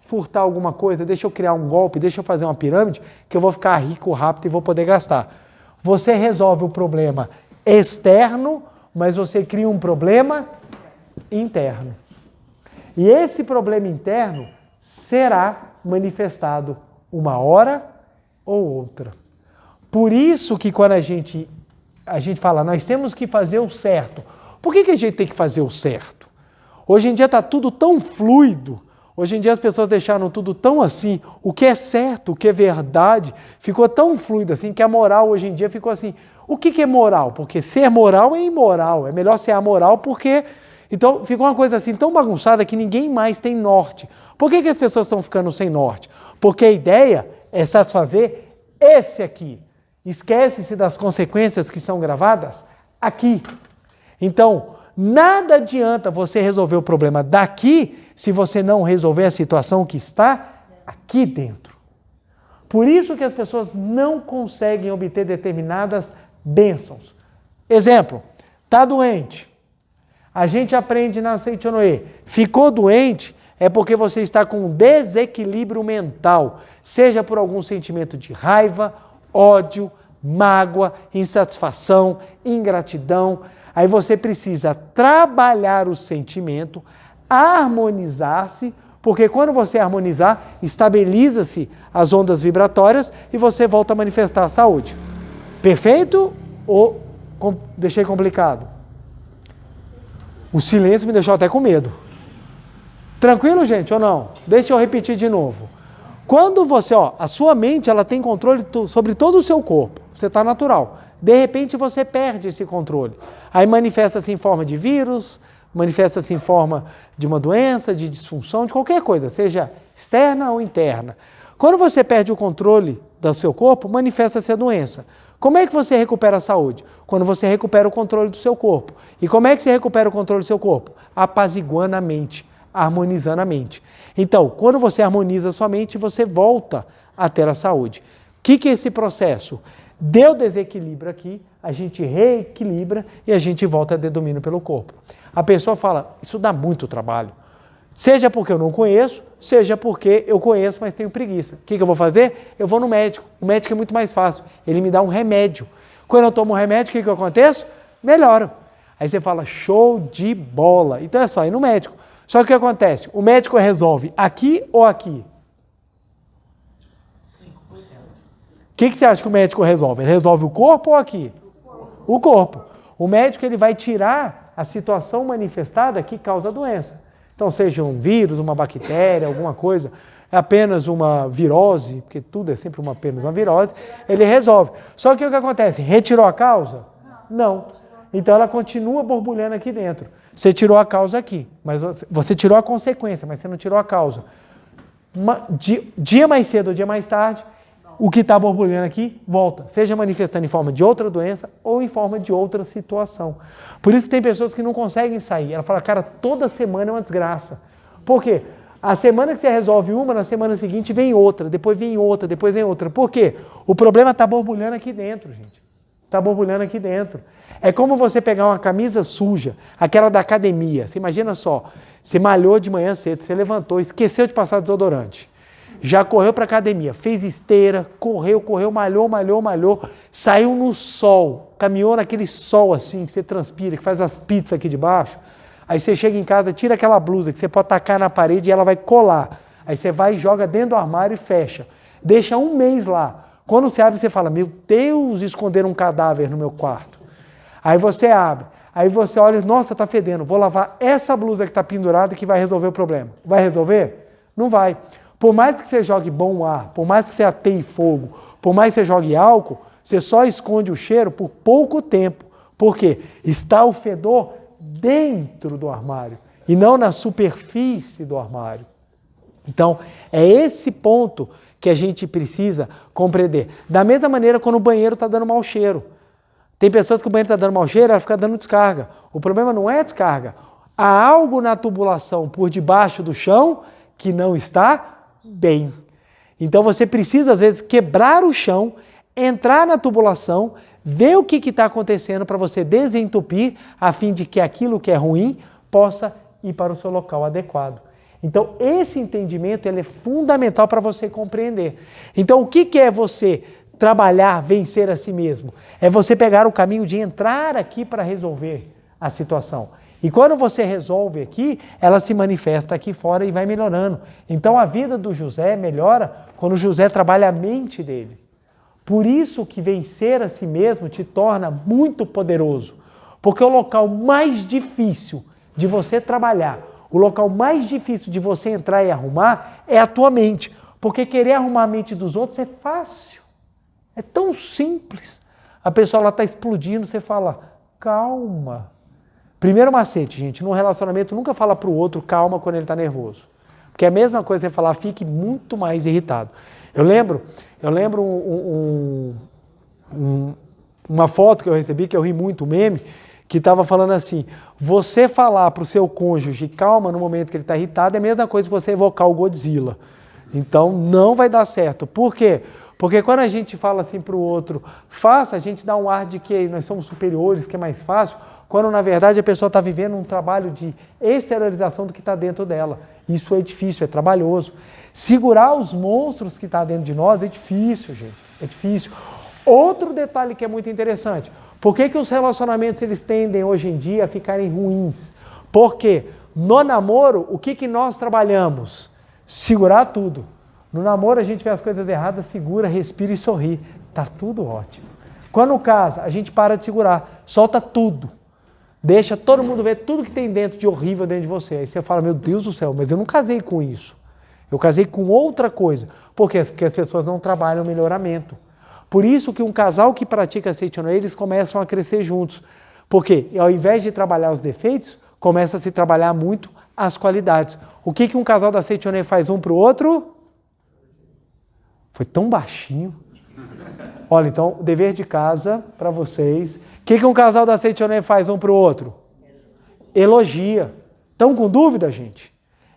furtar alguma coisa, deixa eu criar um golpe, deixa eu fazer uma pirâmide, que eu vou ficar rico rápido e vou poder gastar. Você resolve o problema externo, mas você cria um problema interno. E esse problema interno será manifestado uma hora ou outra. Por isso que quando a gente fala, nós temos que fazer o certo. Por que a gente tem que fazer o certo? Hoje em dia está tudo tão fluido, hoje em dia as pessoas deixaram tudo tão assim, o que é certo, o que é verdade, ficou tão fluido assim, que a moral hoje em dia ficou assim. O que é moral? Porque ser moral é imoral, é melhor ser amoral porque... Então ficou uma coisa assim tão bagunçada que ninguém mais tem norte. Por que as pessoas estão ficando sem norte? Porque a ideia é satisfazer esse aqui. Esquece-se das consequências que são gravadas aqui. Então, nada adianta você resolver o problema daqui se você não resolver a situação que está aqui dentro. Por isso que as pessoas não conseguem obter determinadas bênçãos. Exemplo, está doente. A gente aprende na Seichonoe. Ficou doente é porque você está com um desequilíbrio mental, seja por algum sentimento de raiva, ódio, mágoa, insatisfação, ingratidão. Aí você precisa trabalhar o sentimento, harmonizar-se, porque quando você harmonizar, estabiliza-se as ondas vibratórias e você volta a manifestar a saúde. Perfeito ou deixei complicado? O silêncio me deixou até com medo. Tranquilo, gente, ou não? Deixa eu repetir de novo. Quando você, a sua mente, ela tem controle sobre todo o seu corpo. Você está natural. De repente, você perde esse controle. Aí manifesta-se em forma de vírus, manifesta-se em forma de uma doença, de disfunção, de qualquer coisa, seja externa ou interna. Quando você perde o controle do seu corpo, manifesta-se a doença. Como é que você recupera a saúde? Quando você recupera o controle do seu corpo. E como é que você recupera o controle do seu corpo? Apaziguando a mente, harmonizando a mente. Então, quando você harmoniza a sua mente, você volta a ter a saúde. O que é esse processo? Deu desequilíbrio aqui, a gente reequilibra e a gente volta a ter domínio pelo corpo. A pessoa fala, isso dá muito trabalho. Seja porque eu não conheço, seja porque eu conheço, mas tenho preguiça. O que eu vou fazer? Eu vou no médico. O médico é muito mais fácil. Ele me dá um remédio. Quando eu tomo um remédio, o que acontece? Melhoro. Aí você fala, show de bola. Então é só ir no médico. Só que o que acontece? O médico resolve aqui ou aqui? 5%. O que você acha que o médico resolve? Ele resolve o corpo ou aqui? O corpo. O médico ele vai tirar a situação manifestada que causa a doença. Então, seja um vírus, uma bactéria, alguma coisa, é apenas uma virose, porque tudo é sempre apenas uma virose, ele resolve. Só que o que acontece? Retirou a causa? Não. Então, ela continua borbulhando aqui dentro. Você tirou a causa aqui, mas você tirou a consequência, mas você não tirou a causa. Dia mais cedo ou dia mais tarde, o que está borbulhando aqui volta, seja manifestando em forma de outra doença ou em forma de outra situação. Por isso tem pessoas que não conseguem sair. Ela fala, cara, toda semana é uma desgraça. Por quê? A semana que você resolve uma, na semana seguinte vem outra, depois vem outra, depois vem outra. Por quê? O problema está borbulhando aqui dentro, gente. Está borbulhando aqui dentro. É como você pegar uma camisa suja, aquela da academia. Você imagina só, você malhou de manhã cedo, você levantou, esqueceu de passar desodorante. Já correu para a academia, fez esteira, correu, malhou, saiu no sol, caminhou naquele sol assim, que você transpira, que faz as pizzas aqui de baixo. Aí você chega em casa, tira aquela blusa que você pode tacar na parede e ela vai colar. Aí você vai e joga dentro do armário e fecha. Deixa um mês lá. Quando você abre, você fala, meu Deus, esconderam um cadáver no meu quarto. Aí você abre, aí você olha, nossa, tá fedendo, vou lavar essa blusa que está pendurada que vai resolver o problema. Vai resolver? Não vai. Por mais que você jogue bom ar, por mais que você ateie fogo, por mais que você jogue álcool, você só esconde o cheiro por pouco tempo. Por quê? Está o fedor dentro do armário e não na superfície do armário. Então, é esse ponto que a gente precisa compreender. Da mesma maneira, quando o banheiro está dando mau cheiro. Tem pessoas que o banheiro está dando mau cheiro, ela fica dando descarga. O problema não é a descarga. Há algo na tubulação por debaixo do chão que não está bem. Então você precisa, às vezes, quebrar o chão, entrar na tubulação, ver o que está acontecendo para você desentupir, a fim de que aquilo que é ruim possa ir para o seu local adequado. Então, esse entendimento ele é fundamental para você compreender. Então, o que é você trabalhar, vencer a si mesmo? É você pegar o caminho de entrar aqui para resolver a situação. E quando você resolve aqui, ela se manifesta aqui fora e vai melhorando. Então a vida do José melhora quando o José trabalha a mente dele. Por isso que vencer a si mesmo te torna muito poderoso. Porque o local mais difícil de você trabalhar, o local mais difícil de você entrar e arrumar é a tua mente. Porque querer arrumar a mente dos outros é fácil. É tão simples. A pessoa lá está explodindo, você fala, calma. Primeiro macete, gente, num relacionamento nunca fala para o outro calma quando ele está nervoso. Porque é a mesma coisa você falar, fique muito mais irritado. Eu lembro uma foto que eu recebi, que eu ri muito, um meme, que estava falando assim, você falar para o seu cônjuge calma no momento que ele está irritado é a mesma coisa que você evocar o Godzilla. Então não vai dar certo. Por quê? Porque quando a gente fala assim para o outro, faça, a gente dá um ar de que nós somos superiores, que é mais fácil, quando na verdade a pessoa está vivendo um trabalho de exteriorização do que está dentro dela. Isso é difícil, é trabalhoso. Segurar os monstros que está dentro de nós é difícil, gente, é difícil. Outro detalhe que é muito interessante, por que os relacionamentos eles tendem hoje em dia a ficarem ruins? Porque no namoro, o que nós trabalhamos? Segurar tudo. No namoro a gente vê as coisas erradas, segura, respira e sorri. Tá tudo ótimo. Quando casa, a gente para de segurar, solta tudo. Deixa todo mundo ver tudo que tem dentro de horrível dentro de você. Aí você fala, meu Deus do céu, mas eu não casei com isso. Eu casei com outra coisa. Por quê? Porque as pessoas não trabalham o melhoramento. Por isso que um casal que pratica Seichonoye, eles começam a crescer juntos. Porque ao invés de trabalhar os defeitos, começa a se trabalhar muito as qualidades. O que um casal da Seichonoye faz um para o outro? Foi tão baixinho. Olha, então, dever de casa para vocês. O que um casal da Seichonoye faz um para o outro? Elogia. Estão com dúvida, gente?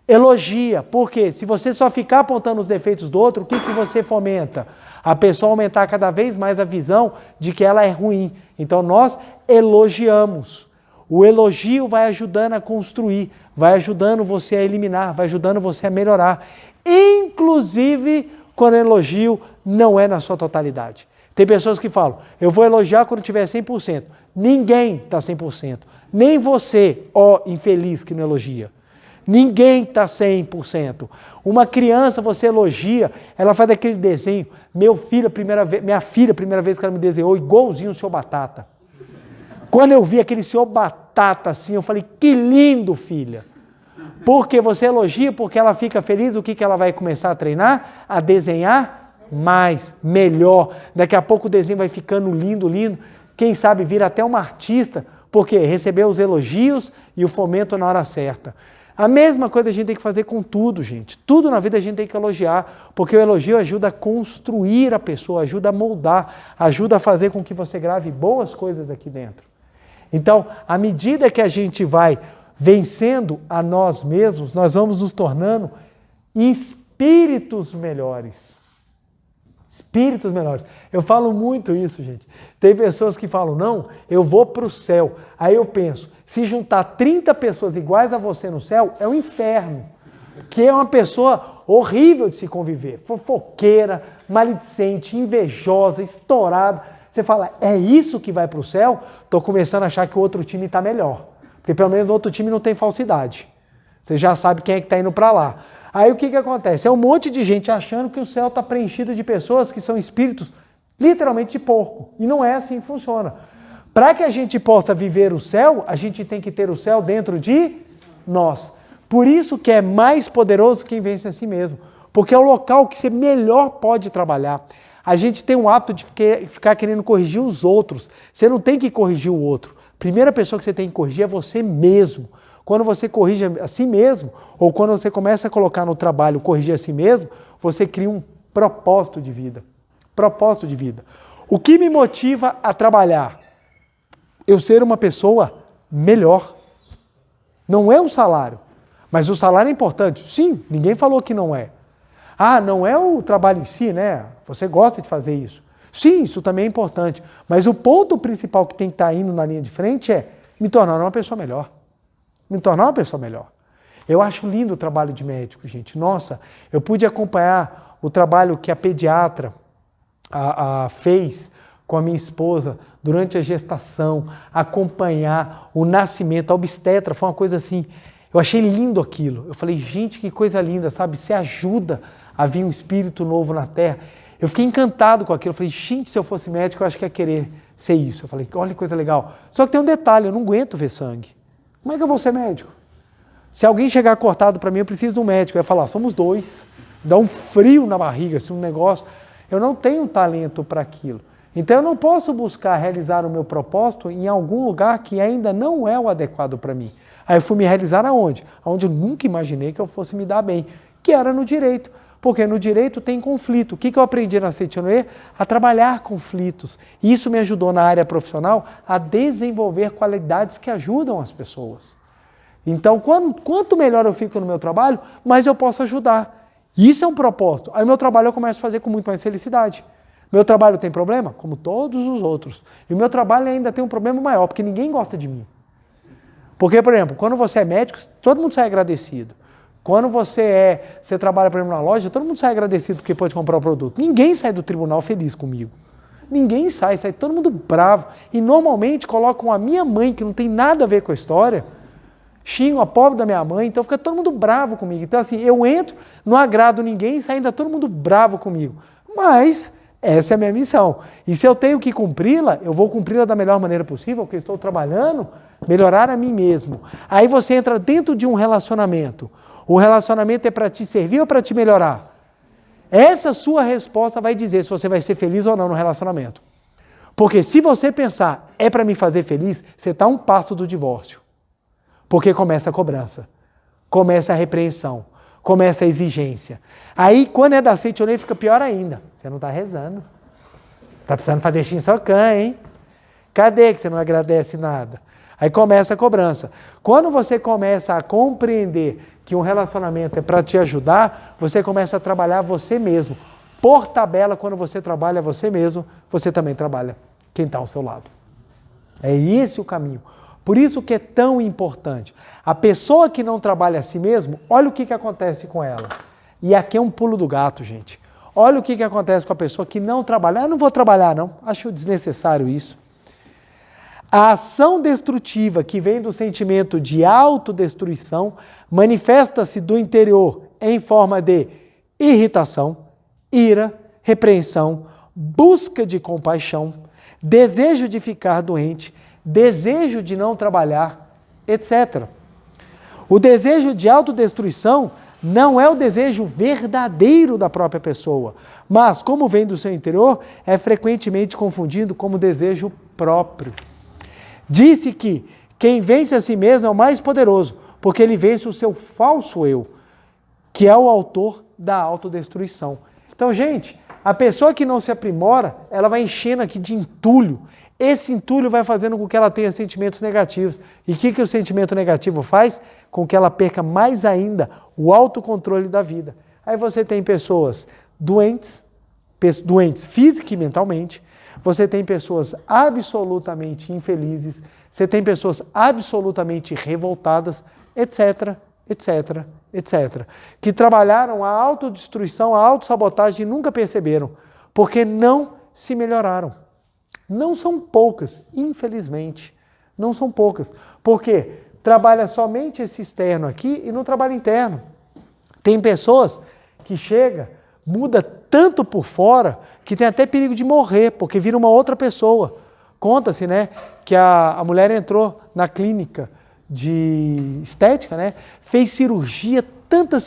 Elogia. Por quê? Se você só ficar apontando os defeitos do outro, o que você fomenta? A pessoa aumentar cada vez mais a visão de que ela é ruim. Então, nós elogiamos. O elogio vai ajudando a construir, vai ajudando você a eliminar, vai ajudando você a melhorar. Inclusive, quando o elogio não é na sua totalidade. Tem pessoas que falam, eu vou elogiar quando tiver 100%. Ninguém está 100%. Nem você, ó infeliz que não elogia. Ninguém está 100%. Uma criança, você elogia, ela faz aquele desenho. Minha filha, a primeira vez que ela me desenhou, igualzinho o Sr. Batata. Quando eu vi aquele Sr. Batata assim, eu falei, que lindo, filha. Porque você elogia, porque ela fica feliz, o que ela vai começar a treinar? A desenhar mais, melhor. Daqui a pouco o desenho vai ficando lindo, lindo. Quem sabe vira até uma artista, porque recebeu os elogios e o fomento na hora certa. A mesma coisa a gente tem que fazer com tudo, gente. Tudo na vida a gente tem que elogiar, porque o elogio ajuda a construir a pessoa, ajuda a moldar, ajuda a fazer com que você grave boas coisas aqui dentro. Então, à medida que a gente vai vencendo a nós mesmos, nós vamos nos tornando espíritos melhores. Espíritos melhores. Eu falo muito isso, gente. Tem pessoas que falam, não, eu vou para o céu. Aí eu penso, se juntar 30 pessoas iguais a você no céu, é um inferno. Que é uma pessoa horrível de se conviver. Fofoqueira, maledicente, invejosa, estourada. Você fala, é isso que vai para o céu? Estou começando a achar que o outro time está melhor. Porque pelo menos no outro time não tem falsidade. Você já sabe quem é que está indo para lá. Aí o que acontece? É um monte de gente achando que o céu está preenchido de pessoas que são espíritos literalmente de porco. E não é assim que funciona. Para que a gente possa viver o céu, a gente tem que ter o céu dentro de nós. Por isso que é mais poderoso quem vence a si mesmo. Porque é o local que você melhor pode trabalhar. A gente tem um hábito de ficar querendo corrigir os outros. Você não tem que corrigir o outro. A primeira pessoa que você tem que corrigir é você mesmo. Quando você corrige a si mesmo, ou quando você começa a colocar no trabalho corrigir a si mesmo, você cria um propósito de vida. Propósito de vida. O que me motiva a trabalhar? Eu ser uma pessoa melhor. Não é o salário, mas o salário é importante. Sim, ninguém falou que não é. Ah, não é o trabalho em si, né? Você gosta de fazer isso. Sim, isso também é importante. Mas o ponto principal que tem que estar indo na linha de frente é me tornar uma pessoa melhor. Me tornar uma pessoa melhor. Eu acho lindo o trabalho de médico, gente. Nossa, eu pude acompanhar o trabalho que a pediatra fez com a minha esposa durante a gestação, acompanhar o nascimento, a obstetra, foi uma coisa assim, eu achei lindo aquilo. Eu falei, gente, que coisa linda, sabe? Você ajuda a vir um espírito novo na Terra. Eu fiquei encantado com aquilo. Eu falei, gente, se eu fosse médico, eu acho que ia querer ser isso. Eu falei, olha que coisa legal. Só que tem um detalhe, eu não aguento ver sangue. Como é que eu vou ser médico? Se alguém chegar cortado para mim, eu preciso de um médico. Eu ia falar, somos dois. Dá um frio na barriga, assim, um negócio. Eu não tenho talento para aquilo. Então eu não posso buscar realizar o meu propósito em algum lugar que ainda não é o adequado para mim. Aí eu fui me realizar aonde? Aonde eu nunca imaginei que eu fosse me dar bem, que era no direito. Porque no direito tem conflito. O que eu aprendi na Seitianoye? A trabalhar conflitos. E isso me ajudou na área profissional a desenvolver qualidades que ajudam as pessoas. Então, quanto melhor eu fico no meu trabalho, mais eu posso ajudar. Isso é um propósito. Aí o meu trabalho eu começo a fazer com muito mais felicidade. Meu trabalho tem problema? Como todos os outros. E o meu trabalho ainda tem um problema maior, porque ninguém gosta de mim. Porque, por exemplo, quando você é médico, todo mundo sai agradecido. Quando você trabalha, por exemplo, na loja, todo mundo sai agradecido porque pode comprar o produto. Ninguém sai do tribunal feliz comigo. Ninguém sai todo mundo bravo. E normalmente colocam a minha mãe, que não tem nada a ver com a história, xingam a pobre da minha mãe, então fica todo mundo bravo comigo. Então assim, eu entro, não agrado ninguém e sai ainda todo mundo bravo comigo. Mas essa é a minha missão. E se eu tenho que cumpri-la, eu vou cumpri-la da melhor maneira possível, porque eu estou trabalhando, melhorar a mim mesmo. Aí você entra dentro de um relacionamento. O relacionamento é para te servir ou para te melhorar? Essa sua resposta vai dizer se você vai ser feliz ou não no relacionamento. Porque se você pensar, é para me fazer feliz, você está a um passo do divórcio. Porque começa a cobrança, começa a repreensão, começa a exigência. Aí, quando é da Seitianoye, fica pior ainda. Você não está rezando. Está precisando fazer Shinsokan, hein? Cadê que você não agradece nada? Aí começa a cobrança. Quando você começa a compreender que um relacionamento é para te ajudar, você começa a trabalhar você mesmo. Por tabela, quando você trabalha você mesmo, você também trabalha quem está ao seu lado. É esse o caminho. Por isso que é tão importante. A pessoa que não trabalha a si mesmo, olha o que acontece com ela. E aqui é um pulo do gato, gente. Olha o que acontece com a pessoa que não trabalha. Eu não vou trabalhar, não. Acho desnecessário isso. A ação destrutiva que vem do sentimento de autodestruição manifesta-se do interior em forma de irritação, ira, repreensão, busca de compaixão, desejo de ficar doente, desejo de não trabalhar, etc. O desejo de autodestruição não é o desejo verdadeiro da própria pessoa, mas, como vem do seu interior, é frequentemente confundido como desejo próprio. Disse que quem vence a si mesmo é o mais poderoso, porque ele vence o seu falso eu, que é o autor da autodestruição. Então, gente, a pessoa que não se aprimora, ela vai enchendo aqui de entulho. Esse entulho vai fazendo com que ela tenha sentimentos negativos. E o que o sentimento negativo faz? Com que ela perca mais ainda o autocontrole da vida. Aí você tem pessoas doentes física e mentalmente, você tem pessoas absolutamente infelizes, você tem pessoas absolutamente revoltadas, etc, etc, etc. Que trabalharam a autodestruição, a autossabotagem e nunca perceberam, porque não se melhoraram. Não são poucas, infelizmente, não são poucas. Porque trabalha somente esse externo aqui e não trabalha interno. Tem pessoas que chega, muda tanto por fora que tem até perigo de morrer, porque vira uma outra pessoa. Conta-se, né, que a mulher entrou na clínica de estética, né, fez cirurgia, tanta.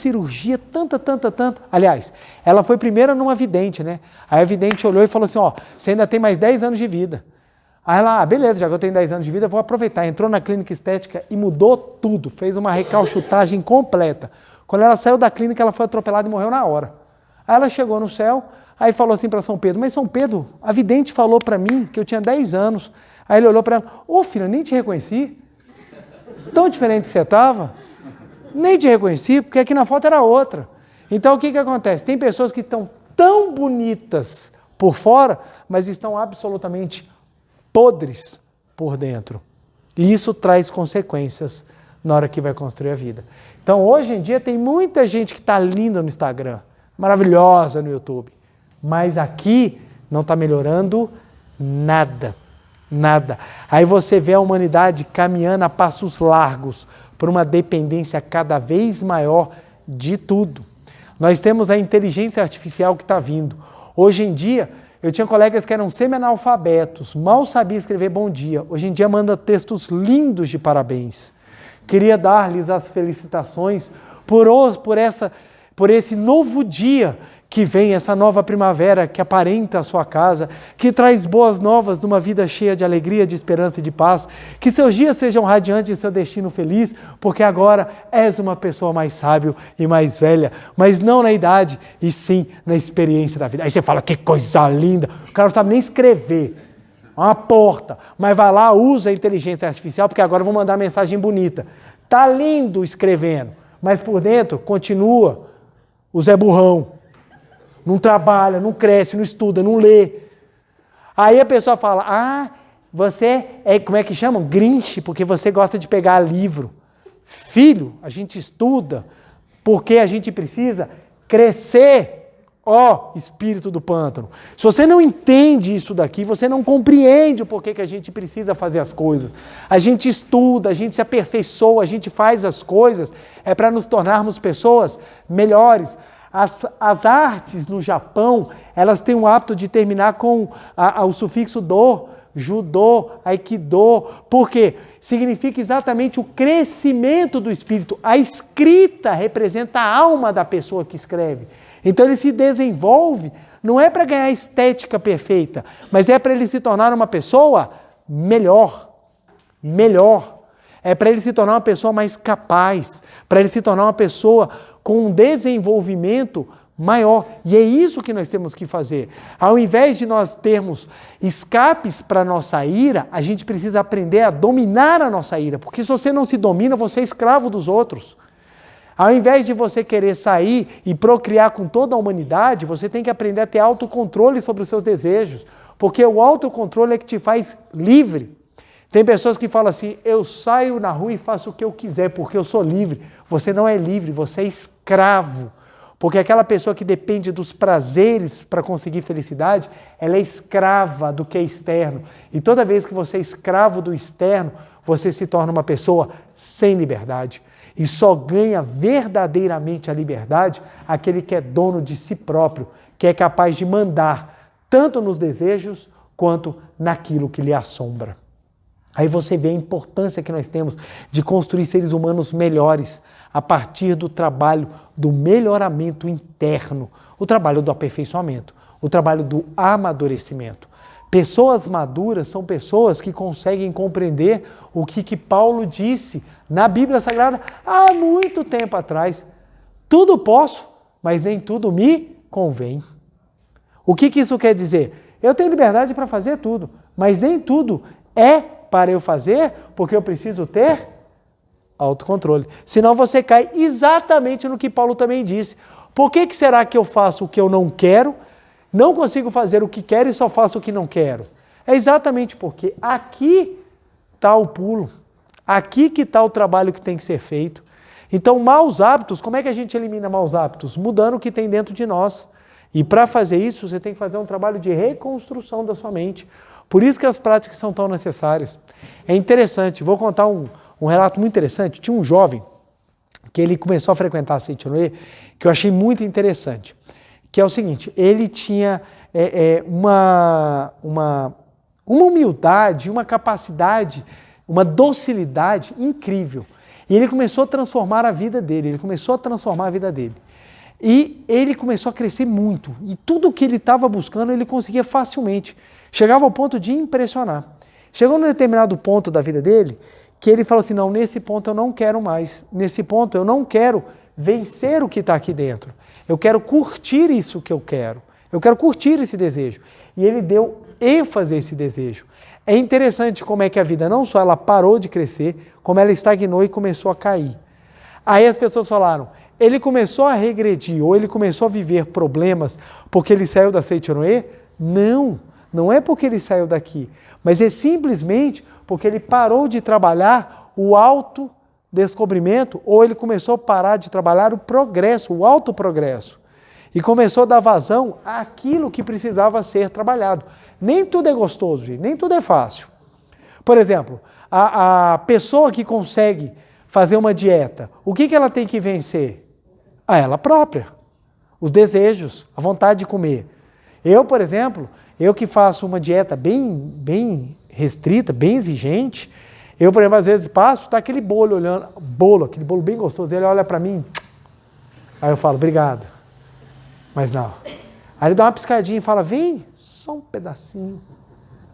Aliás, ela foi primeira numa vidente, né? Aí a vidente olhou e falou assim, ó, você ainda tem mais 10 anos de vida. Aí ela, beleza, já que eu tenho 10 anos de vida, vou aproveitar. Entrou na clínica estética e mudou tudo, fez uma recalchutagem completa. Quando ela saiu da clínica, ela foi atropelada e morreu na hora. Aí ela chegou no céu, aí falou assim para São Pedro, mas São Pedro, a vidente falou para mim que eu tinha 10 anos. Aí ele olhou para ela, ô filha, nem te reconheci. Tão diferente que você estava. Nem te reconheci, porque aqui na foto era outra. Então o que acontece? Tem pessoas que estão tão bonitas por fora, mas estão absolutamente podres por dentro. E isso traz consequências na hora que vai construir a vida. Então hoje em dia tem muita gente que está linda no Instagram, maravilhosa no YouTube, mas aqui não está melhorando Nada. Nada. Aí você vê a humanidade caminhando a passos largos por uma dependência cada vez maior de tudo. Nós temos a inteligência artificial que está vindo. Hoje em dia, eu tinha colegas que eram semi-analfabetos, mal sabiam escrever bom dia. Hoje em dia manda textos lindos de parabéns. Queria dar-lhes as felicitações por esse novo dia que vem, essa nova primavera que aparenta a sua casa, que traz boas novas de uma vida cheia de alegria, de esperança e de paz, que seus dias sejam radiantes e seu destino feliz, porque agora és uma pessoa mais sábio e mais velha, mas não na idade, e sim na experiência da vida. Aí você fala, que coisa linda, o cara não sabe nem escrever, uma porta, mas vai lá, usa a inteligência artificial, porque agora eu vou mandar mensagem bonita. Tá lindo escrevendo, mas por dentro continua o Zé Burrão. Não trabalha, não cresce, não estuda, não lê. Aí a pessoa fala, você é, como é que chamam? Grinch, porque você gosta de pegar livro. Filho, a gente estuda porque a gente precisa crescer. Ó, espírito do pântano. Se você não entende isso daqui, você não compreende o porquê que a gente precisa fazer as coisas. A gente estuda, a gente se aperfeiçoa, a gente faz as coisas, é para nos tornarmos pessoas melhores. As artes no Japão, elas têm o hábito de terminar com o sufixo do, judô, aikido, porque significa exatamente o crescimento do espírito. A escrita representa a alma da pessoa que escreve. Então ele se desenvolve, não é para ganhar estética perfeita, mas é para ele se tornar uma pessoa melhor. É para ele se tornar uma pessoa mais capaz, para ele se tornar uma pessoa com um desenvolvimento maior. E é isso que nós temos que fazer. Ao invés de nós termos escapes para a nossa ira, a gente precisa aprender a dominar a nossa ira, porque se você não se domina, você é escravo dos outros. Ao invés de você querer sair e procriar com toda a humanidade, você tem que aprender a ter autocontrole sobre os seus desejos, porque o autocontrole é que te faz livre. Tem pessoas que falam assim, eu saio na rua e faço o que eu quiser, porque eu sou livre. Você não é livre, você é escravo. Porque aquela pessoa que depende dos prazeres para conseguir felicidade, ela é escrava do que é externo. E toda vez que você é escravo do externo, você se torna uma pessoa sem liberdade. E só ganha verdadeiramente a liberdade aquele que é dono de si próprio, que é capaz de mandar tanto nos desejos quanto naquilo que lhe assombra. Aí você vê a importância que nós temos de construir seres humanos melhores a partir do trabalho do melhoramento interno, o trabalho do aperfeiçoamento, o trabalho do amadurecimento. Pessoas maduras são pessoas que conseguem compreender o que Paulo disse na Bíblia Sagrada há muito tempo atrás. Tudo posso, mas nem tudo me convém. O que isso quer dizer? Eu tenho liberdade para fazer tudo, mas nem tudo é para eu fazer, porque eu preciso ter autocontrole. Senão você cai exatamente no que Paulo também disse. Por que será que eu faço o que eu não quero, não consigo fazer o que quero e só faço o que não quero? É exatamente porque aqui está o pulo. Aqui que está o trabalho que tem que ser feito. Então, maus hábitos, como é que a gente elimina maus hábitos? Mudando o que tem dentro de nós. E para fazer isso, você tem que fazer um trabalho de reconstrução da sua mente. Por isso que as práticas são tão necessárias. É interessante, vou contar um relato muito interessante. Tinha um jovem que ele começou a frequentar a Seitianoye, que eu achei muito interessante. Que é o seguinte, ele tinha uma humildade, uma capacidade, uma docilidade incrível. E ele começou a transformar a vida dele, E ele começou a crescer muito. E tudo o que ele estava buscando, ele conseguia facilmente. Chegava ao ponto de impressionar. Chegou num determinado ponto da vida dele, que ele falou assim, não, nesse ponto eu não quero mais. Nesse ponto eu não quero vencer o que está aqui dentro. Eu quero curtir isso que eu quero. Eu quero curtir esse desejo. E ele deu ênfase a esse desejo. É interessante como é que a vida não só ela parou de crescer, como ela estagnou e começou a cair. Aí as pessoas falaram, ele começou a regredir ou ele começou a viver problemas porque ele saiu da Seitianoye? Não é porque ele saiu daqui, mas é simplesmente porque ele parou de trabalhar o autodescobrimento ou ele começou a parar de trabalhar o progresso, o autoprogresso. E começou a dar vazão àquilo que precisava ser trabalhado. Nem tudo é gostoso, gente, nem tudo é fácil. Por exemplo, a pessoa que consegue fazer uma dieta, o que ela tem que vencer? A ela própria, os desejos, a vontade de comer. Eu, por exemplo, eu que faço uma dieta bem restrita, bem exigente, eu, por exemplo, às vezes passo, tá aquele bolo olhando, aquele bolo bem gostoso, ele olha para mim, aí eu falo, obrigado, mas não. Aí ele dá uma piscadinha e fala, vem, só um pedacinho.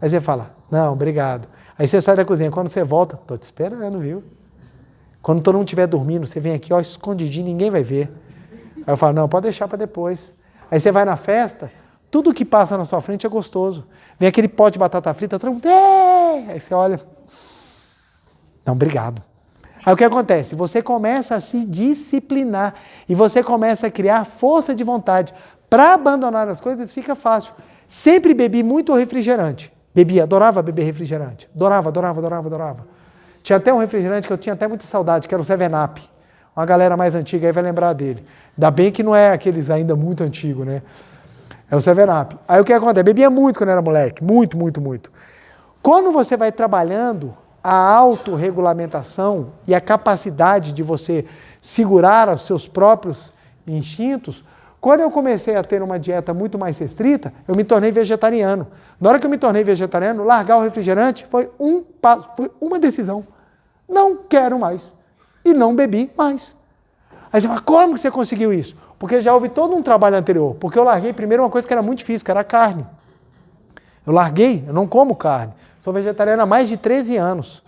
Aí você fala, não, obrigado. Aí você sai da cozinha, quando você volta, tô te esperando, viu? Quando todo mundo estiver dormindo, você vem aqui, ó, escondidinho, ninguém vai ver. Aí eu falo, não, pode deixar para depois. Aí você vai na festa, tudo que passa na sua frente é gostoso. Vem aquele pote de batata frita, todo mundo, aí você olha, não, obrigado. Aí o que acontece? Você começa a se disciplinar e você começa a criar força de vontade. Para abandonar as coisas fica fácil. Sempre bebi muito refrigerante. Adorava beber refrigerante. Adorava. Tinha até um refrigerante que eu tinha até muita saudade, que era o 7-Up. Uma galera mais antiga aí vai lembrar dele. Ainda bem que não é aqueles ainda muito antigos, né? É o 7-Up. Aí o que acontece? Bebia muito quando era moleque. Muito. Quando você vai trabalhando a autorregulamentação e a capacidade de você segurar os seus próprios instintos, quando eu comecei a ter uma dieta muito mais restrita, eu me tornei vegetariano. Na hora que eu me tornei vegetariano, largar o refrigerante foi um passo, foi uma decisão. Não quero mais. E não bebi mais. Aí você fala, como que você conseguiu isso? Porque já houve todo um trabalho anterior. Porque eu larguei primeiro uma coisa que era muito difícil, que era a carne. Eu não como carne. Sou vegetariano há mais de 13 anos.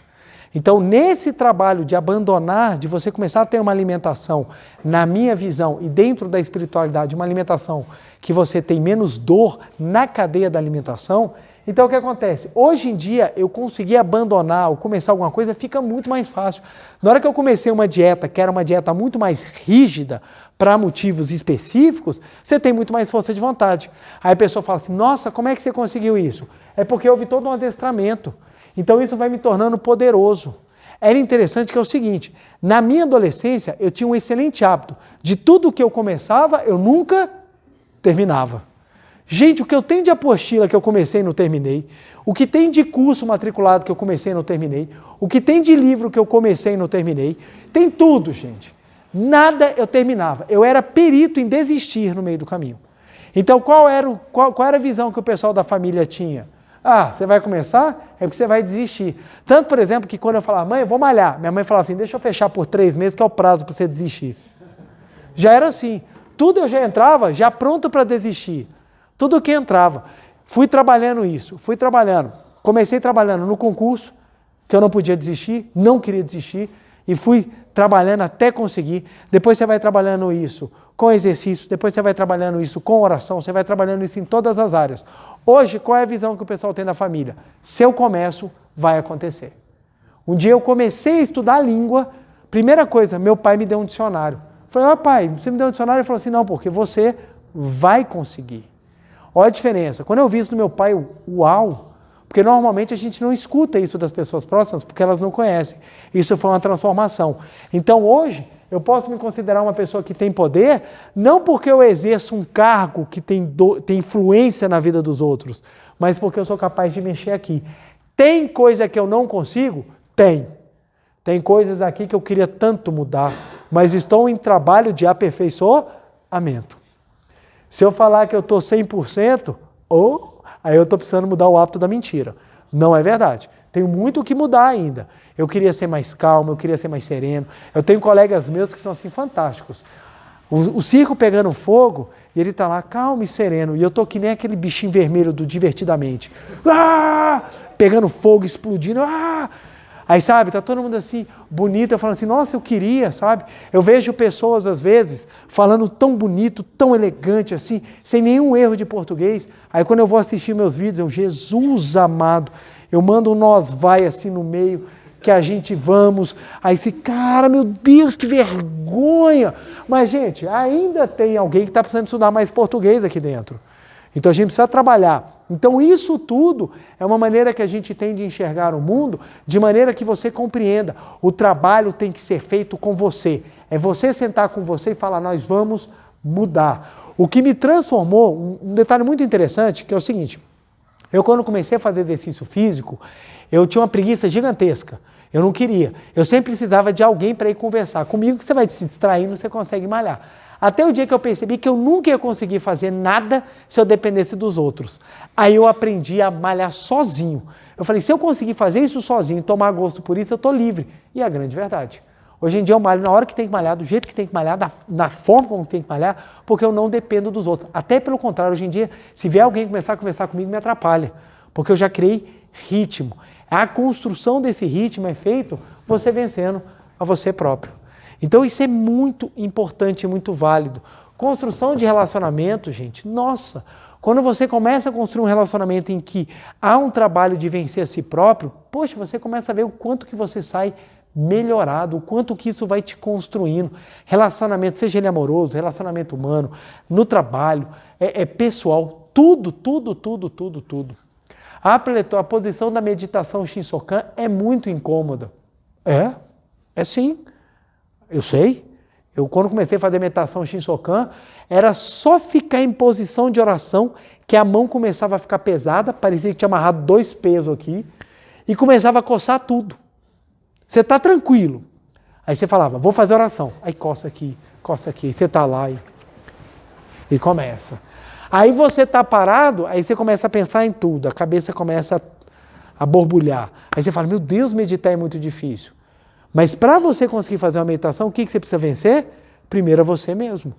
Então, nesse trabalho de abandonar, de você começar a ter uma alimentação, na minha visão, e dentro da espiritualidade, uma alimentação que você tem menos dor na cadeia da alimentação, então o que acontece? Hoje em dia, eu consegui abandonar ou começar alguma coisa, fica muito mais fácil. Na hora que eu comecei uma dieta, que era uma dieta muito mais rígida, para motivos específicos, você tem muito mais força de vontade. Aí a pessoa fala assim, nossa, como é que você conseguiu isso? É porque houve todo um adestramento. Então isso vai me tornando poderoso. Era interessante que é o seguinte, na minha adolescência eu tinha um excelente hábito, de tudo que eu começava, eu nunca terminava. Gente, o que eu tenho de apostila que eu comecei e não terminei, o que tem de curso matriculado que eu comecei e não terminei, o que tem de livro que eu comecei e não terminei, tem tudo, gente. Nada eu terminava. Eu era perito em desistir no meio do caminho. Então qual era a visão que o pessoal da família tinha? Ah, você vai começar? É porque você vai desistir. Tanto, por exemplo, que quando eu falava, mãe, eu vou malhar, minha mãe falava assim, deixa eu fechar por 3 meses, que é o prazo para você desistir. Já era assim. Tudo eu já entrava, já pronto para desistir. Tudo que entrava. Fui trabalhando isso, Comecei trabalhando no concurso, que eu não podia desistir, não queria desistir, e fui trabalhando até conseguir. Depois você vai trabalhando isso com exercício, depois você vai trabalhando isso com oração, você vai trabalhando isso em todas as áreas. Hoje, qual é a visão que o pessoal tem da família? Se eu começo, vai acontecer. Um dia eu comecei a estudar a língua, primeira coisa, meu pai me deu um dicionário. Eu falei, pai, você me deu um dicionário? Ele falou assim, não, porque você vai conseguir. Olha a diferença. Quando eu vi isso do meu pai, uau! Porque normalmente a gente não escuta isso das pessoas próximas porque elas não conhecem. Isso foi uma transformação. Então hoje eu posso me considerar uma pessoa que tem poder, não porque eu exerço um cargo que tem influência na vida dos outros, mas porque eu sou capaz de mexer aqui. Tem coisa que eu não consigo? Tem. Tem coisas aqui que eu queria tanto mudar, mas estou em trabalho de aperfeiçoamento. Se eu falar que eu estou 100%, aí eu estou precisando mudar o hábito da mentira. Não é verdade. Tenho muito o que mudar ainda. Eu queria ser mais calmo, eu queria ser mais sereno. Eu tenho colegas meus que são assim fantásticos. O circo pegando fogo, e ele está lá calmo e sereno. E eu estou que nem aquele bichinho vermelho do Divertidamente. Pegando fogo, explodindo. Aí, sabe, tá todo mundo assim, bonito, eu falo assim, nossa, eu queria, sabe? Eu vejo pessoas, às vezes, falando tão bonito, tão elegante assim, sem nenhum erro de português. Aí, quando eu vou assistir meus vídeos, Jesus amado, eu mando um nós vai assim no meio, que a gente vamos. Aí, esse cara, meu Deus, que vergonha! Mas, gente, ainda tem alguém que está precisando estudar mais português aqui dentro. Então, a gente precisa trabalhar. Então isso tudo é uma maneira que a gente tem de enxergar o mundo, de maneira que você compreenda. O trabalho tem que ser feito com você. É você sentar com você e falar, nós vamos mudar. O que me transformou, um detalhe muito interessante, que é o seguinte, Eu, quando comecei a fazer exercício físico, eu tinha uma preguiça gigantesca. Eu não queria. Eu sempre precisava de alguém para ir conversar comigo, que você vai se distraindo, você consegue malhar. Até o dia que eu percebi que eu nunca ia conseguir fazer nada se eu dependesse dos outros. Aí eu aprendi a malhar sozinho. Eu falei, se eu conseguir fazer isso sozinho, tomar gosto por isso, eu estou livre. E é a grande verdade. Hoje em dia eu malho na hora que tem que malhar, do jeito que tem que malhar, na forma como tem que malhar, porque eu não dependo dos outros. Até pelo contrário, hoje em dia, se vier alguém começar a conversar comigo, me atrapalha. Porque eu já criei ritmo. A construção desse ritmo é feito você vencendo a você próprio. Então isso é muito importante e muito válido. Construção de relacionamento, gente, nossa, quando você começa a construir um relacionamento em que há um trabalho de vencer a si próprio, poxa, você começa a ver o quanto que você sai melhorado, o quanto que isso vai te construindo. Relacionamento, seja ele amoroso, relacionamento humano, no trabalho, pessoal, tudo. A posição da meditação Shinsokan é muito incômoda. É sim. Eu sei. Eu, quando comecei a fazer meditação Shinsokan, era só ficar em posição de oração que a mão começava a ficar pesada, parecia que tinha amarrado 2 pesos aqui, e começava a coçar tudo. Você está tranquilo. Aí você falava, vou fazer oração. Aí coça aqui. Você está lá e começa. Aí você está parado, aí você começa a pensar em tudo, a cabeça começa a borbulhar. Aí você fala, meu Deus, meditar é muito difícil. Mas para você conseguir fazer uma meditação, o que você precisa vencer? Primeiro é você mesmo.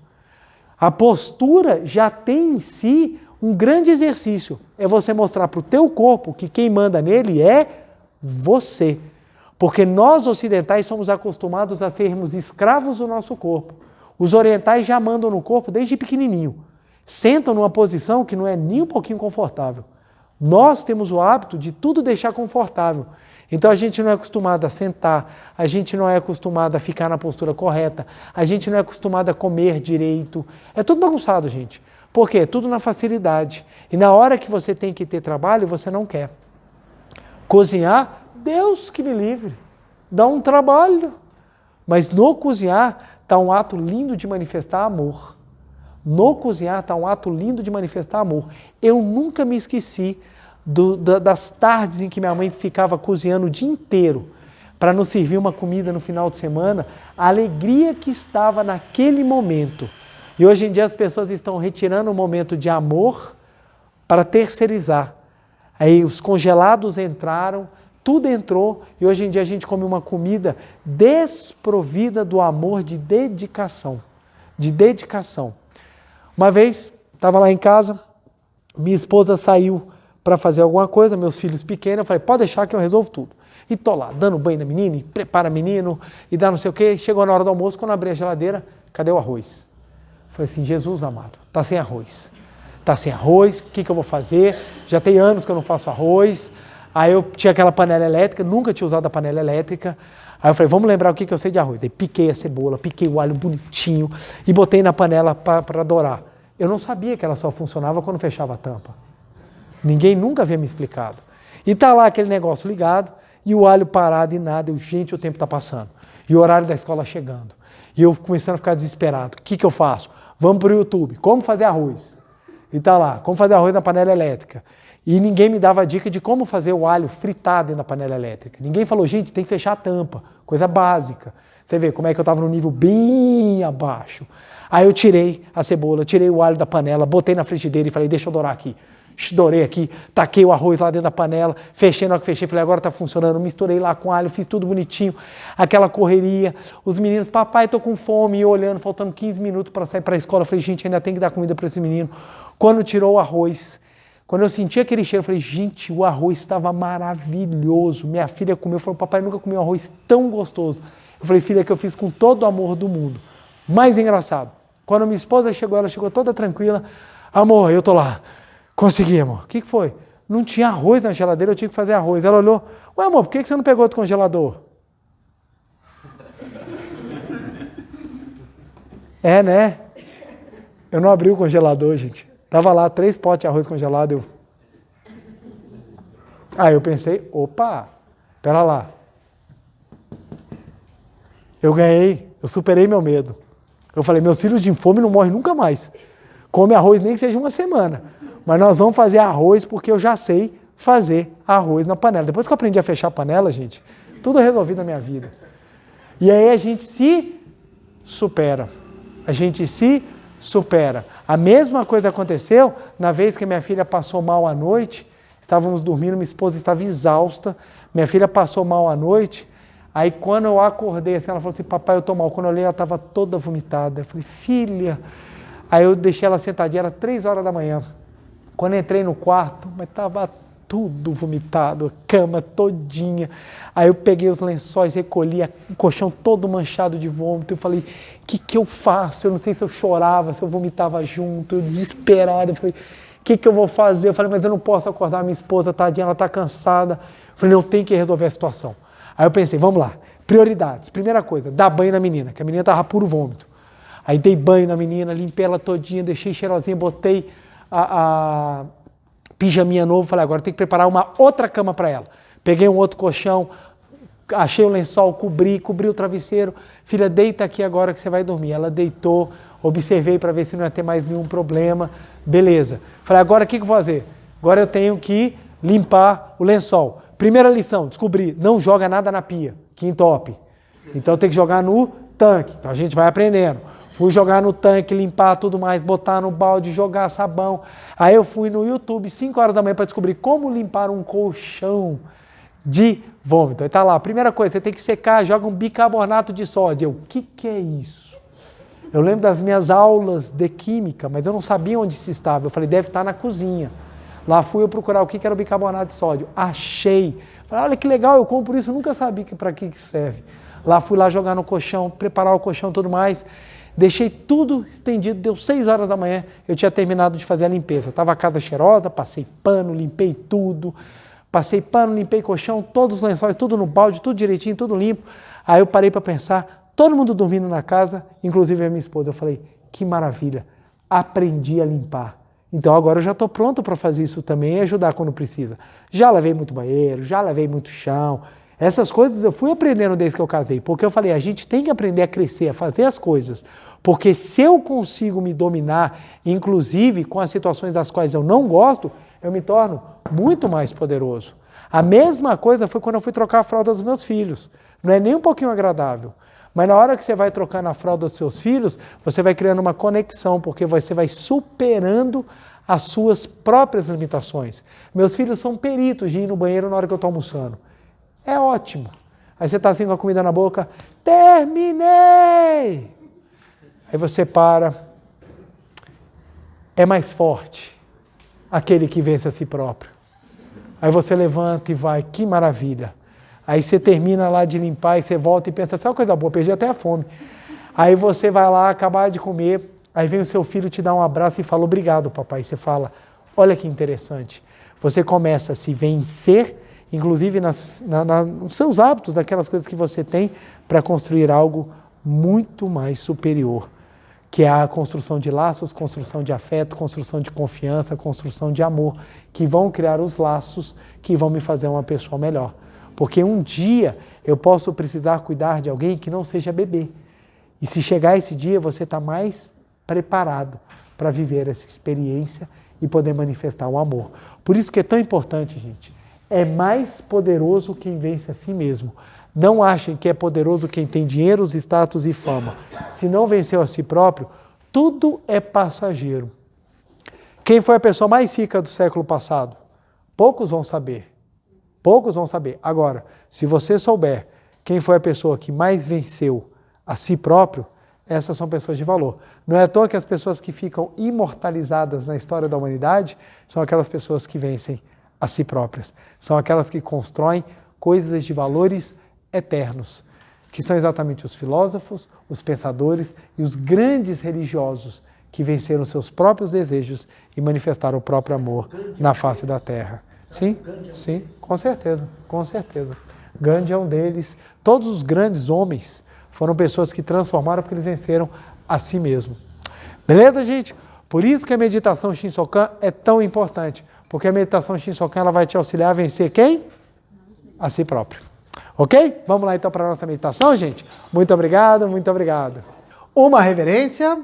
A postura já tem em si um grande exercício. É você mostrar para o teu corpo que quem manda nele é você. Porque nós ocidentais somos acostumados a sermos escravos do nosso corpo. Os orientais já mandam no corpo desde pequenininho. Sentam numa posição que não é nem um pouquinho confortável. Nós temos o hábito de tudo deixar confortável. Então a gente não é acostumado a sentar, a gente não é acostumado a ficar na postura correta, a gente não é acostumado a comer direito. É tudo bagunçado, gente. Por quê? Tudo na facilidade. E na hora que você tem que ter trabalho, você não quer. Cozinhar, Deus que me livre. Dá um trabalho. Mas no cozinhar está um ato lindo de manifestar amor. No cozinhar está um ato lindo de manifestar amor. Eu nunca me esqueci das tardes em que minha mãe ficava cozinhando o dia inteiro para nos servir uma comida no final de semana, a alegria que estava naquele momento. E hoje em dia as pessoas estão retirando o momento de amor para terceirizar. Aí os congelados entraram, tudo entrou e hoje em dia a gente come uma comida desprovida do amor de dedicação. Uma vez, estava lá em casa, minha esposa saiu para fazer alguma coisa, meus filhos pequenos, eu falei, pode deixar que eu resolvo tudo. E tô lá, dando banho na menina, e prepara menino, e dá não sei o quê. Chegou na hora do almoço, quando eu abri a geladeira, cadê o arroz? Falei assim, Jesus amado, tá sem arroz. O que eu vou fazer? Já tem anos que eu não faço arroz. Aí eu tinha aquela panela elétrica, nunca tinha usado a panela elétrica. Aí eu falei, vamos lembrar o que eu sei de arroz. Aí piquei a cebola, piquei o alho bonitinho e botei na panela para dourar. Eu não sabia que ela só funcionava quando fechava a tampa. Ninguém nunca havia me explicado. E tá lá aquele negócio ligado e o alho parado e nada. Gente, o tempo está passando. E o horário da escola chegando. E eu começando a ficar desesperado. O que eu faço? Vamos para o YouTube. Como fazer arroz? E tá lá, como fazer arroz na panela elétrica. E ninguém me dava a dica de como fazer o alho fritar dentro da panela elétrica. Ninguém falou, gente, tem que fechar a tampa. Coisa básica. Você vê como é que eu estava no nível bem abaixo. Aí eu tirei a cebola, tirei o alho da panela, botei na frigideira e falei, deixa eu dourar aqui. Dourei aqui, taquei o arroz lá dentro da panela, fechei, na hora que fechei, falei, agora tá funcionando, misturei lá com alho, fiz tudo bonitinho, aquela correria, os meninos, papai, tô com fome, e eu olhando, faltando 15 minutos para sair para a escola, falei, gente, ainda tem que dar comida para esse menino. Quando tirou o arroz, quando eu senti aquele cheiro, eu falei, gente, o arroz estava maravilhoso, minha filha comeu, falou, papai, nunca comi um arroz tão gostoso. Eu falei, filha, que eu fiz com todo o amor do mundo. Mais engraçado, quando minha esposa chegou, ela chegou toda tranquila, amor, eu tô lá. Consegui, amor. O que foi? Não tinha arroz na geladeira, eu tinha que fazer arroz. Ela olhou, ué, amor, por que você não pegou outro congelador? Né? Eu não abri o congelador, gente. Tava lá 3 potes de arroz congelado. Aí eu pensei, opa, pera lá. Eu ganhei, eu superei meu medo. Eu falei, meus filhos de fome não morrem nunca mais. Come arroz nem que seja uma semana. Mas nós vamos fazer arroz porque eu já sei fazer arroz na panela. Depois que eu aprendi a fechar a panela, gente, tudo resolvido na minha vida. E aí a gente se supera. A gente se supera. A mesma coisa aconteceu na vez que minha filha passou mal à noite. Estávamos dormindo, minha esposa estava exausta. Minha filha passou mal à noite. Aí quando eu acordei, assim, ela falou assim, papai, eu tô mal. Quando eu olhei, ela estava toda vomitada. Eu falei, filha. Aí eu deixei ela sentadinha, era 3 horas da manhã. Quando eu entrei no quarto, mas estava tudo vomitado, a cama todinha. Aí eu peguei os lençóis, recolhi, o colchão todo manchado de vômito. Eu falei, o que eu faço? Eu não sei se eu chorava, se eu vomitava junto, eu desesperado. Eu falei, o que eu vou fazer? Eu falei, mas eu não posso acordar minha esposa, tadinha, ela está cansada. Eu falei, eu tenho que resolver a situação. Aí eu pensei, vamos lá, prioridades. Primeira coisa, dar banho na menina, que a menina estava puro vômito. Aí dei banho na menina, limpei ela todinha, deixei cheirosinha, botei a pijaminha novo, falei, agora tem que preparar uma outra cama para ela. Peguei um outro colchão, achei o lençol, cobri o travesseiro. Filha, deita aqui agora que você vai dormir. Ela deitou, observei para ver se não ia ter mais nenhum problema. Beleza. Falei, agora o que eu vou fazer? Agora eu tenho que limpar o lençol. Primeira lição, descobri, não joga nada na pia, que entope. Então tem que jogar no tanque. Então a gente vai aprendendo. Fui jogar no tanque, limpar tudo mais, botar no balde, jogar sabão. Aí eu fui no YouTube 5 horas da manhã para descobrir como limpar um colchão de vômito. Aí tá lá, primeira coisa, você tem que secar, joga um bicarbonato de sódio. Eu, o que é isso? Eu lembro das minhas aulas de química, mas eu não sabia onde se estava. Eu falei, deve estar na cozinha. Lá fui eu procurar o que era o bicarbonato de sódio. Achei. Falei, olha que legal, eu compro isso, nunca sabia para que serve. Lá fui lá jogar no colchão, preparar o colchão e tudo mais. Deixei tudo estendido, deu 6 horas da manhã, eu tinha terminado de fazer a limpeza. Estava a casa cheirosa, passei pano, limpei tudo. Passei pano, limpei colchão, todos os lençóis, tudo no balde, tudo direitinho, tudo limpo. Aí eu parei para pensar, todo mundo dormindo na casa, inclusive a minha esposa. Eu falei, que maravilha, aprendi a limpar. Então agora eu já estou pronto para fazer isso também e ajudar quando precisa. Já lavei muito banheiro, já lavei muito chão. Essas coisas eu fui aprendendo desde que eu casei, porque eu falei, a gente tem que aprender a crescer, a fazer as coisas. Porque se eu consigo me dominar, inclusive com as situações das quais eu não gosto, eu me torno muito mais poderoso. A mesma coisa foi quando eu fui trocar a fralda dos meus filhos. Não é nem um pouquinho agradável. Mas na hora que você vai trocando a fralda dos seus filhos, você vai criando uma conexão, porque você vai superando as suas próprias limitações. Meus filhos são peritos de ir no banheiro na hora que eu estou almoçando. É ótimo. Aí você está assim com a comida na boca, terminei! Aí você para. É mais forte aquele que vence a si próprio. Aí você levanta e vai, que maravilha. Aí você termina lá de limpar e você volta e pensa, só coisa boa, perdi até a fome. Aí você vai lá, acabar de comer, aí vem o seu filho te dar um abraço e fala, obrigado, papai. E você fala, olha que interessante. Você começa a se vencer, inclusive nos seus hábitos, daquelas coisas que você tem, para construir algo muito mais superior, que é a construção de laços, construção de afeto, construção de confiança, construção de amor, que vão criar os laços que vão me fazer uma pessoa melhor. Porque um dia eu posso precisar cuidar de alguém que não seja bebê. E se chegar esse dia, você está mais preparado para viver essa experiência e poder manifestar o amor. Por isso que é tão importante, gente. É mais poderoso quem vence a si mesmo. Não achem que é poderoso quem tem dinheiro, status e fama. Se não venceu a si próprio, tudo é passageiro. Quem foi a pessoa mais rica do século passado? Poucos vão saber. Poucos vão saber. Agora, se você souber quem foi a pessoa que mais venceu a si próprio, essas são pessoas de valor. Não é à toa que as pessoas que ficam imortalizadas na história da humanidade são aquelas pessoas que vencem a si próprias. São aquelas que constroem coisas de valores eternos, que são exatamente os filósofos, os pensadores e os grandes religiosos que venceram seus próprios desejos e manifestaram o próprio amor na face da terra. Sim, sim, com certeza, com certeza. Gandhi é um deles. Todos os grandes homens foram pessoas que transformaram porque eles venceram a si mesmo. Beleza, gente? Por isso que a meditação Shinsokan é tão importante, porque a meditação Shinsokan ela vai te auxiliar a vencer quem? A si próprio. Ok? Vamos lá então para a nossa meditação, gente? Muito obrigado, muito obrigado. Uma reverência.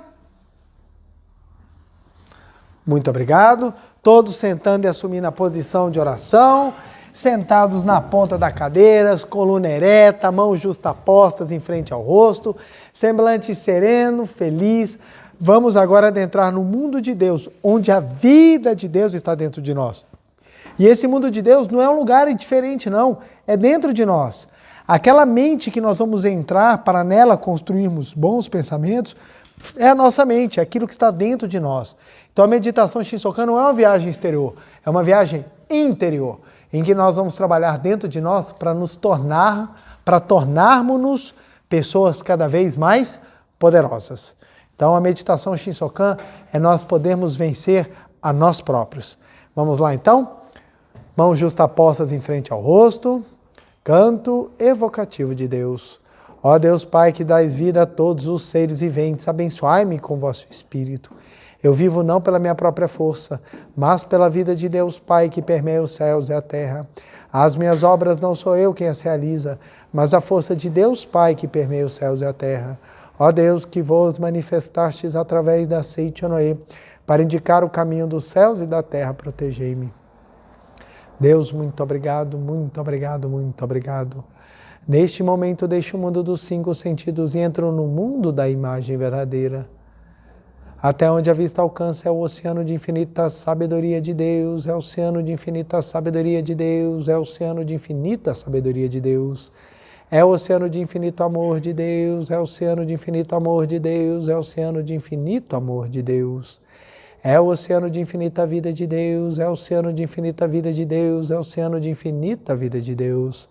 Muito obrigado. todos sentando e assumindo a posição de oração, sentados na ponta da cadeira, coluna ereta, mãos justapostas em frente ao rosto, semblante sereno, feliz. Vamos agora adentrar no mundo de Deus, onde a vida de Deus está dentro de nós. E esse mundo de Deus não é um lugar diferente, não, é dentro de nós. Aquela mente que nós vamos entrar para nela construirmos bons pensamentos, é a nossa mente, é aquilo que está dentro de nós. Então a meditação Shinsokan não é uma viagem exterior, é uma viagem interior, em que nós vamos trabalhar dentro de nós para tornarmos-nos pessoas cada vez mais poderosas. Então a meditação Shinsokan é nós podermos vencer a nós próprios. Vamos lá então? Mãos justapostas em frente ao rosto, canto evocativo de Deus. Ó Deus Pai, que dás vida a todos os seres viventes, abençoai-me com vosso Espírito. Eu vivo não pela minha própria força, mas pela vida de Deus Pai, que permeia os céus e a terra. As minhas obras não sou eu quem as realiza, mas a força de Deus Pai, que permeia os céus e a terra. Ó Deus, que vos manifestastes através da Seite Noé, para indicar o caminho dos céus e da terra, protegei-me. Deus, muito obrigado, muito obrigado, muito obrigado. Neste momento deixo o mundo dos 5 sentidos e entro no mundo da imagem verdadeira. Até onde a vista alcança é o oceano de infinita sabedoria de Deus, é o oceano de infinita sabedoria de Deus, é o oceano de infinita sabedoria de Deus. É o oceano de infinito amor de Deus, é o oceano de infinito amor de Deus, é o oceano de infinito amor de Deus. É o oceano de infinita vida de Deus, é o oceano de infinita vida de Deus, é o oceano de infinita vida de Deus.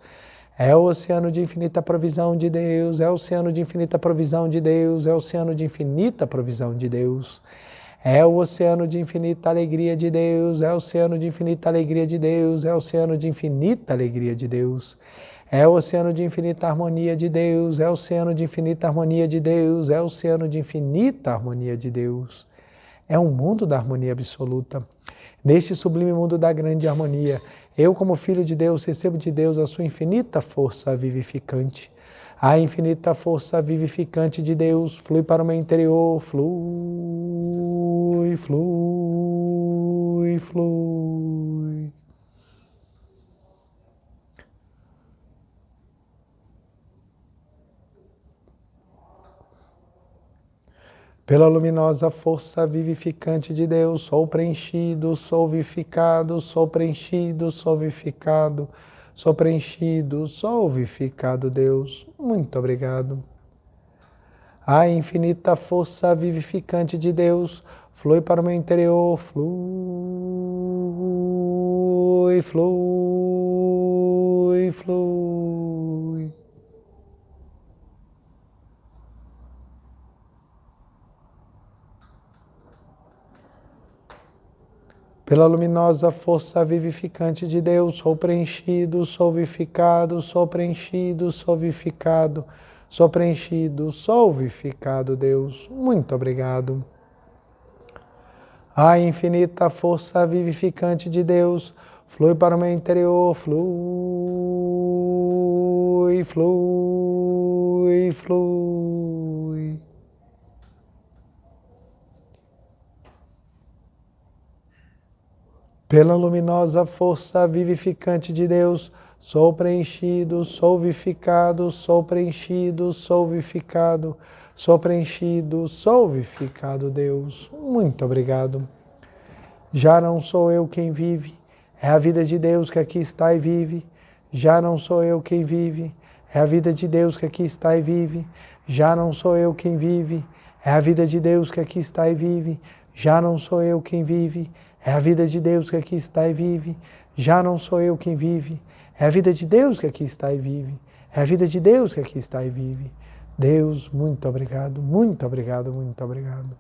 É o oceano de infinita provisão de Deus, é o oceano de infinita provisão de Deus, é o oceano de infinita provisão de Deus. É o oceano de infinita alegria de Deus, é o oceano de infinita alegria de Deus, é o oceano de infinita alegria de Deus. É o oceano de infinita harmonia de Deus, é o oceano de infinita harmonia de Deus, é o oceano de infinita harmonia de Deus. É um mundo da harmonia absoluta. Neste sublime mundo da grande harmonia, eu, como filho de Deus, recebo de Deus a sua infinita força vivificante. A infinita força vivificante de Deus flui para o meu interior, flui, flui, flui. Pela luminosa força vivificante de Deus, sou preenchido, sou vivificado, sou preenchido, sou vivificado, sou preenchido, sou vivificado, Deus. Muito obrigado. A infinita força vivificante de Deus flui para o meu interior, flui, flui, flui. Pela luminosa força vivificante de Deus, sou preenchido, sou vivificado, sou preenchido, sou vivificado, sou preenchido, sou vivificado, Deus. Muito obrigado. A infinita força vivificante de Deus flui para o meu interior, flui, flui, flui. Pela luminosa força vivificante de Deus, sou preenchido, sou vivificado, sou preenchido, sou vivificado, sou preenchido, sou vivificado, Deus. Muito obrigado. Já não sou eu quem vive, é a vida de Deus que aqui está e vive. Já não sou eu quem vive, é a vida de Deus que aqui está e vive. Já não sou eu quem vive, é a vida de Deus que aqui está e vive. Já não sou eu quem vive, é a vida de Deus que aqui está e vive. Já não sou eu quem vive, é a vida de Deus que aqui está e vive. É a vida de Deus que aqui está e vive. Deus, muito obrigado, muito obrigado, muito obrigado.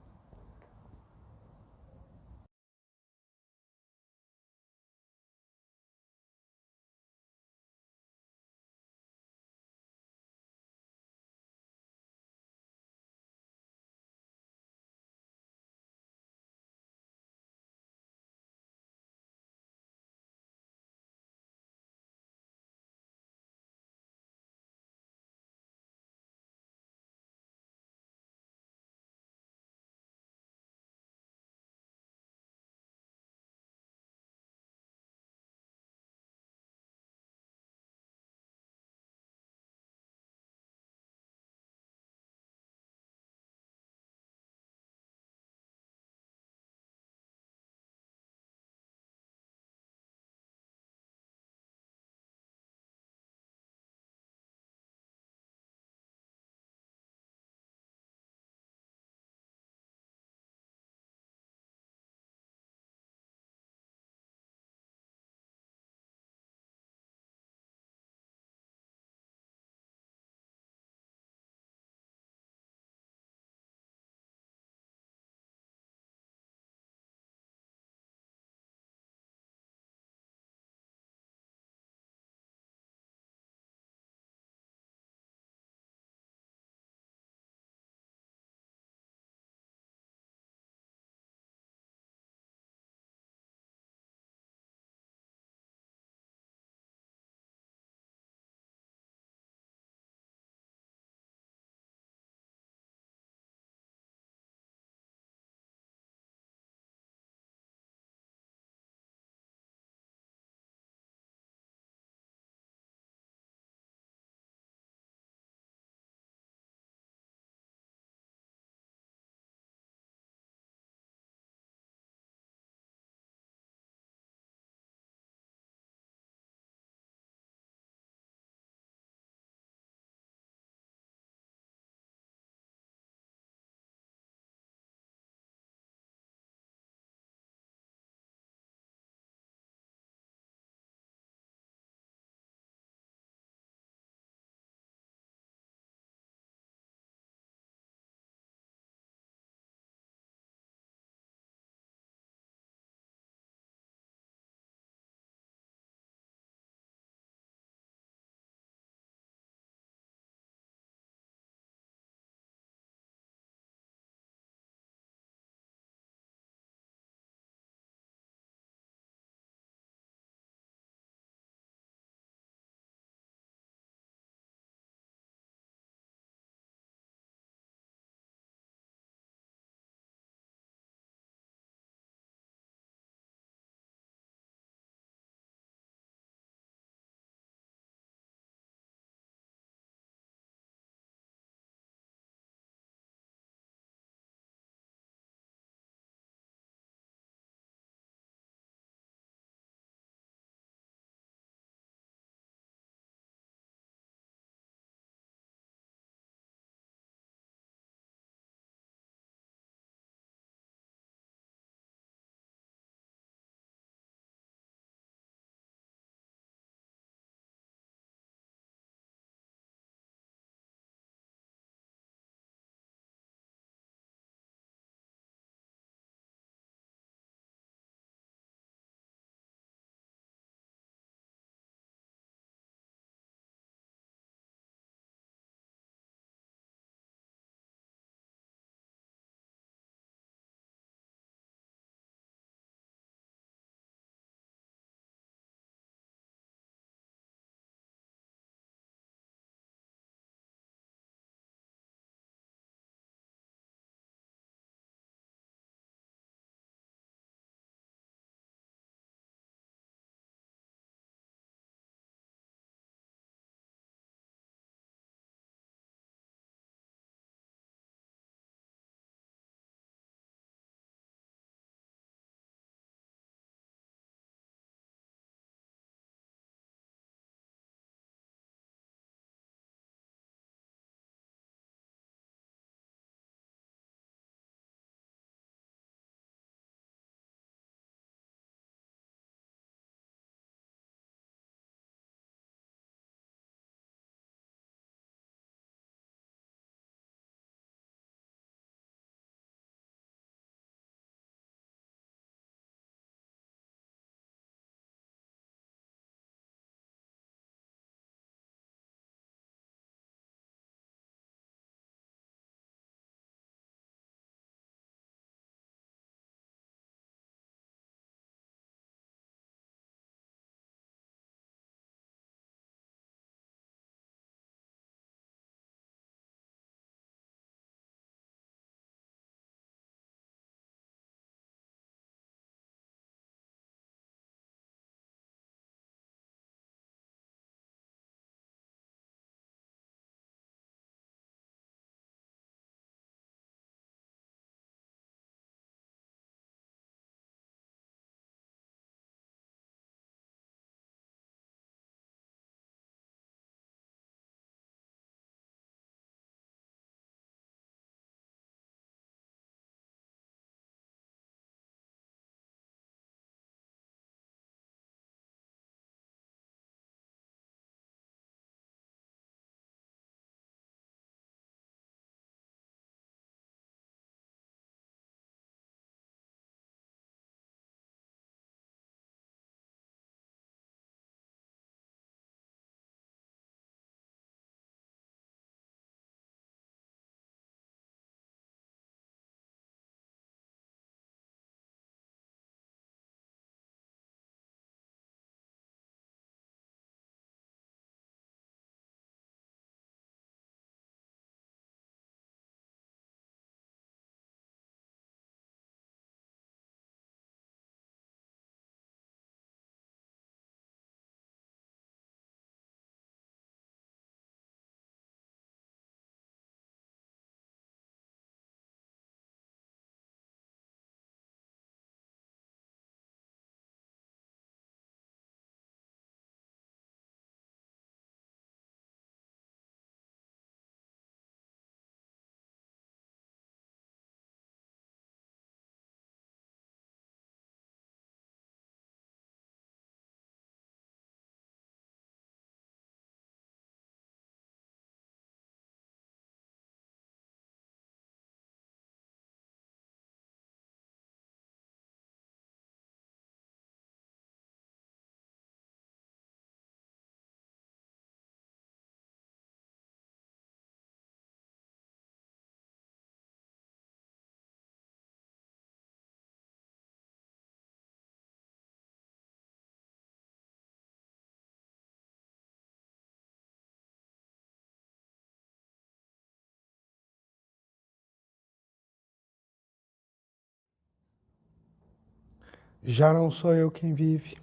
Já não sou eu quem vive,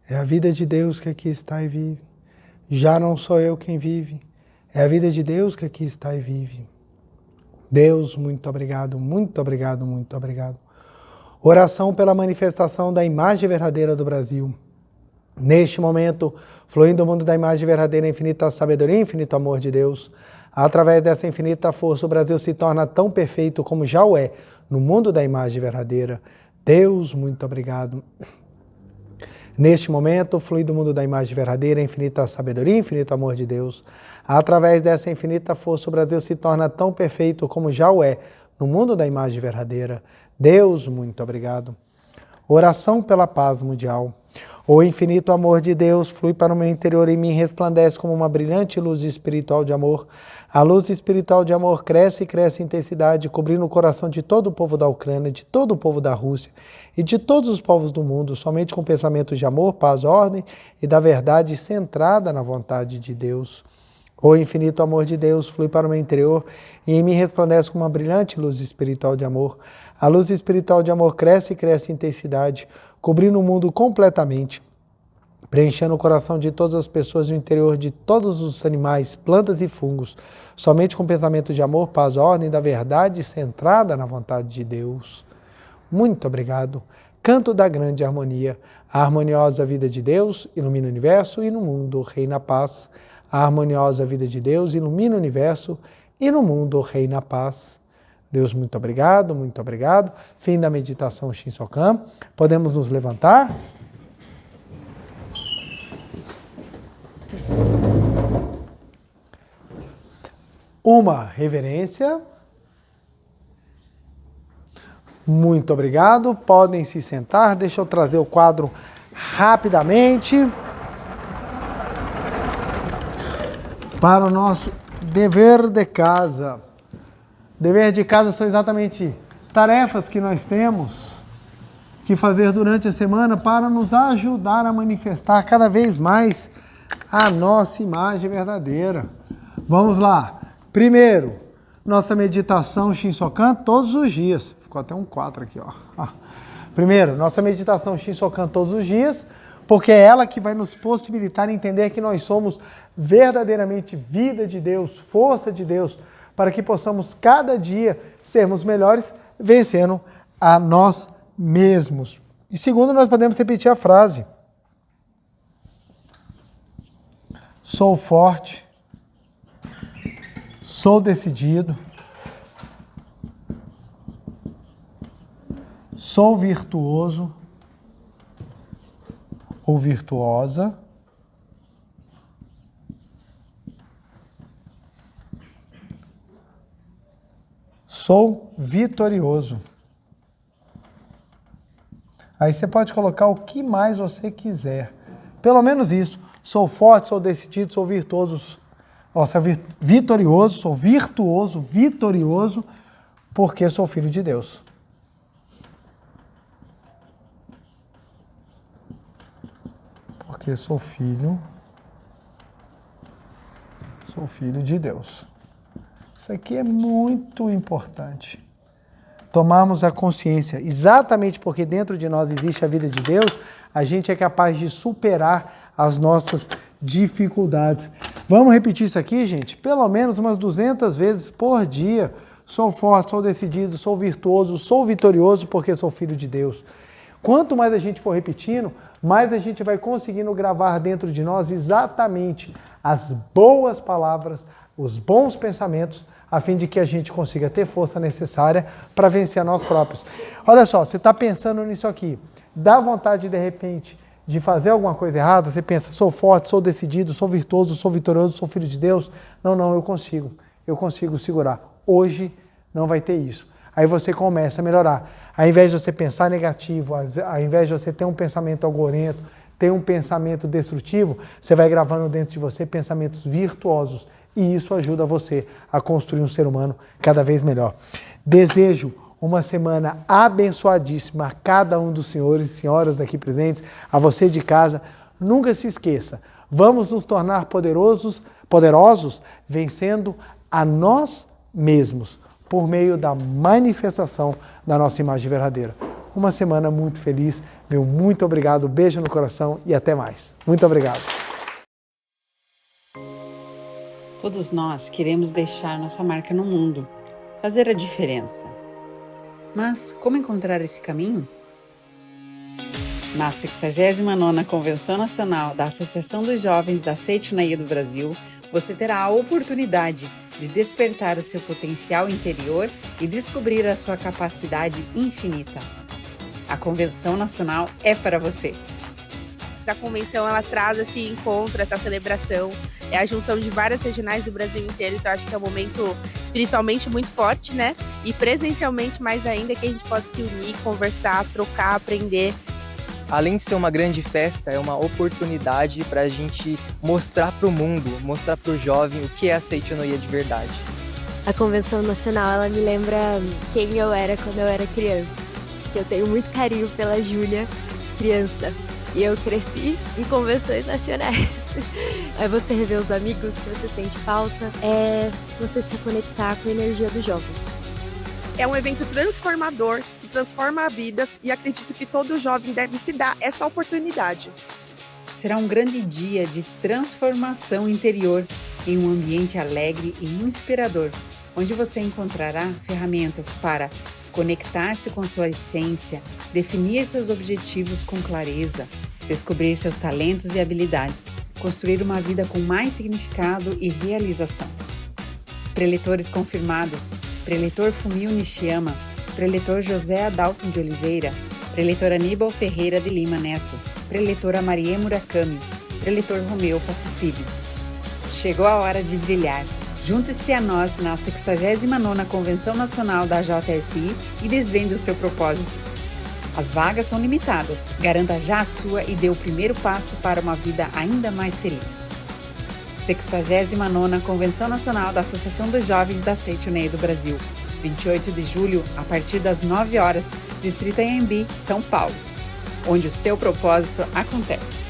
é a vida de Deus que aqui está e vive. Já não sou eu quem vive, é a vida de Deus que aqui está e vive. Deus, muito obrigado, muito obrigado, muito obrigado. Oração pela manifestação da imagem verdadeira do Brasil. Neste momento, fluindo o mundo da imagem verdadeira, infinita sabedoria, infinito amor de Deus. Através dessa infinita força, o Brasil se torna tão perfeito como já o é no mundo da imagem verdadeira. Deus, muito obrigado. Neste momento, fluindo o mundo da imagem verdadeira, infinita sabedoria, infinito amor de Deus. Através dessa infinita força, o Brasil se torna tão perfeito como já o é no mundo da imagem verdadeira. Deus, muito obrigado. Oração pela paz mundial. O infinito amor de Deus flui para o meu interior e em mim resplandece como uma brilhante luz espiritual de amor. A luz espiritual de amor cresce e cresce em intensidade, cobrindo o coração de todo o povo da Ucrânia, de todo o povo da Rússia e de todos os povos do mundo, somente com pensamentos de amor, paz, ordem e da verdade centrada na vontade de Deus. O infinito amor de Deus flui para o meu interior e em mim resplandece como uma brilhante luz espiritual de amor. A luz espiritual de amor cresce e cresce em intensidade, cobrindo o mundo completamente, preenchendo o coração de todas as pessoas e o interior de todos os animais, plantas e fungos, somente com pensamento de amor, paz, ordem da verdade centrada na vontade de Deus. Muito obrigado. Canto da grande harmonia. A harmoniosa vida de Deus ilumina o universo e no mundo reina a paz. A harmoniosa vida de Deus ilumina o universo e no mundo reina a paz. Deus, muito obrigado, muito obrigado. Fim da meditação Shinsokan. Podemos nos levantar? Uma reverência. Muito obrigado. Podem se sentar. Deixa eu trazer o quadro rapidamente para o nosso dever de casa. Dever de casa são exatamente tarefas que nós temos que fazer durante a semana para nos ajudar a manifestar cada vez mais a nossa imagem verdadeira. Vamos lá. Primeiro, nossa meditação Shinsokan todos os dias. Ficou até um 4 aqui, ó. Primeiro, nossa meditação Shinsokan todos os dias, porque é ela que vai nos possibilitar entender que nós somos verdadeiramente vida de Deus, força de Deus, para que possamos cada dia sermos melhores, vencendo a nós mesmos. E segundo, nós podemos repetir a frase: sou forte, sou decidido, sou virtuoso ou virtuosa, sou vitorioso. Aí você pode colocar o que mais você quiser. Pelo menos isso. Sou forte, sou decidido, sou virtuoso. Sou vitorioso, sou virtuoso, vitorioso, porque sou filho de Deus. Porque sou filho de Deus. Isso aqui é muito importante. Tomarmos a consciência, exatamente porque dentro de nós existe a vida de Deus, a gente é capaz de superar as nossas dificuldades. Vamos repetir isso aqui, gente? Pelo menos umas 200 vezes por dia. Sou forte, sou decidido, sou virtuoso, sou vitorioso porque sou filho de Deus. Quanto mais a gente for repetindo, mais a gente vai conseguindo gravar dentro de nós exatamente as boas palavras, os bons pensamentos, a fim de que a gente consiga ter força necessária para vencer a nós próprios. Olha só, você está pensando nisso aqui, dá vontade de repente de fazer alguma coisa errada, você pensa, sou forte, sou decidido, sou virtuoso, sou vitorioso, sou filho de Deus. Não, eu consigo segurar. Hoje não vai ter isso. Aí você começa a melhorar. Ao invés de você pensar negativo, ao invés de você ter um pensamento algorento, ter um pensamento destrutivo, você vai gravando dentro de você pensamentos virtuosos. E isso ajuda você a construir um ser humano cada vez melhor. Desejo uma semana abençoadíssima a cada um dos senhores e senhoras daqui presentes, a você de casa. Nunca se esqueça, vamos nos tornar poderosos, vencendo a nós mesmos, por meio da manifestação da nossa imagem verdadeira. uma semana muito feliz. Meu muito obrigado, beijo no coração e até mais. Muito obrigado. Todos nós queremos deixar nossa marca no mundo, fazer a diferença. Mas como encontrar esse caminho? Na 69ª Convenção Nacional da Associação dos Jovens da Seitoneia do Brasil, você terá a oportunidade de despertar o seu potencial interior e descobrir a sua capacidade infinita. A Convenção Nacional é para você. A convenção ela traz esse encontro, essa celebração, é a junção de várias regionais do Brasil inteiro, então acho que é um momento espiritualmente muito forte, né? E presencialmente mais ainda, que a gente pode se unir, conversar, trocar, aprender. Além de ser uma grande festa, é uma oportunidade para a gente mostrar para o mundo, mostrar para o jovem o que é a Seitoneia de verdade. A Convenção Nacional, ela me lembra quem eu era quando eu era criança, que eu tenho muito carinho pela Júlia, criança. E eu cresci em convenções nacionais. É você rever os amigos que você sente falta, é você se conectar com a energia dos jovens. É um evento transformador, que transforma vidas e acredito que todo jovem deve se dar essa oportunidade. Será um grande dia de transformação interior em um ambiente alegre e inspirador, onde você encontrará ferramentas para conectar-se com sua essência, definir seus objetivos com clareza, descobrir seus talentos e habilidades, construir uma vida com mais significado e realização. Preletores confirmados: Preletor Fumio Nishiyama, Preletor José Adalton de Oliveira, Preletor Aníbal Ferreira de Lima Neto, Preletora Marie Murakami, Preletor Romeu Pacifilho. Chegou a hora de brilhar. Junte-se a nós na 69ª Convenção Nacional da JSI e desvende o seu propósito. As vagas são limitadas. Garanta já a sua e dê o primeiro passo para uma vida ainda mais feliz. 69ª Convenção Nacional da Associação dos Jovens da Seitoneia do Brasil. 28 de julho, a partir das 9 horas, Distrito Anhembi, São Paulo, onde o seu propósito acontece.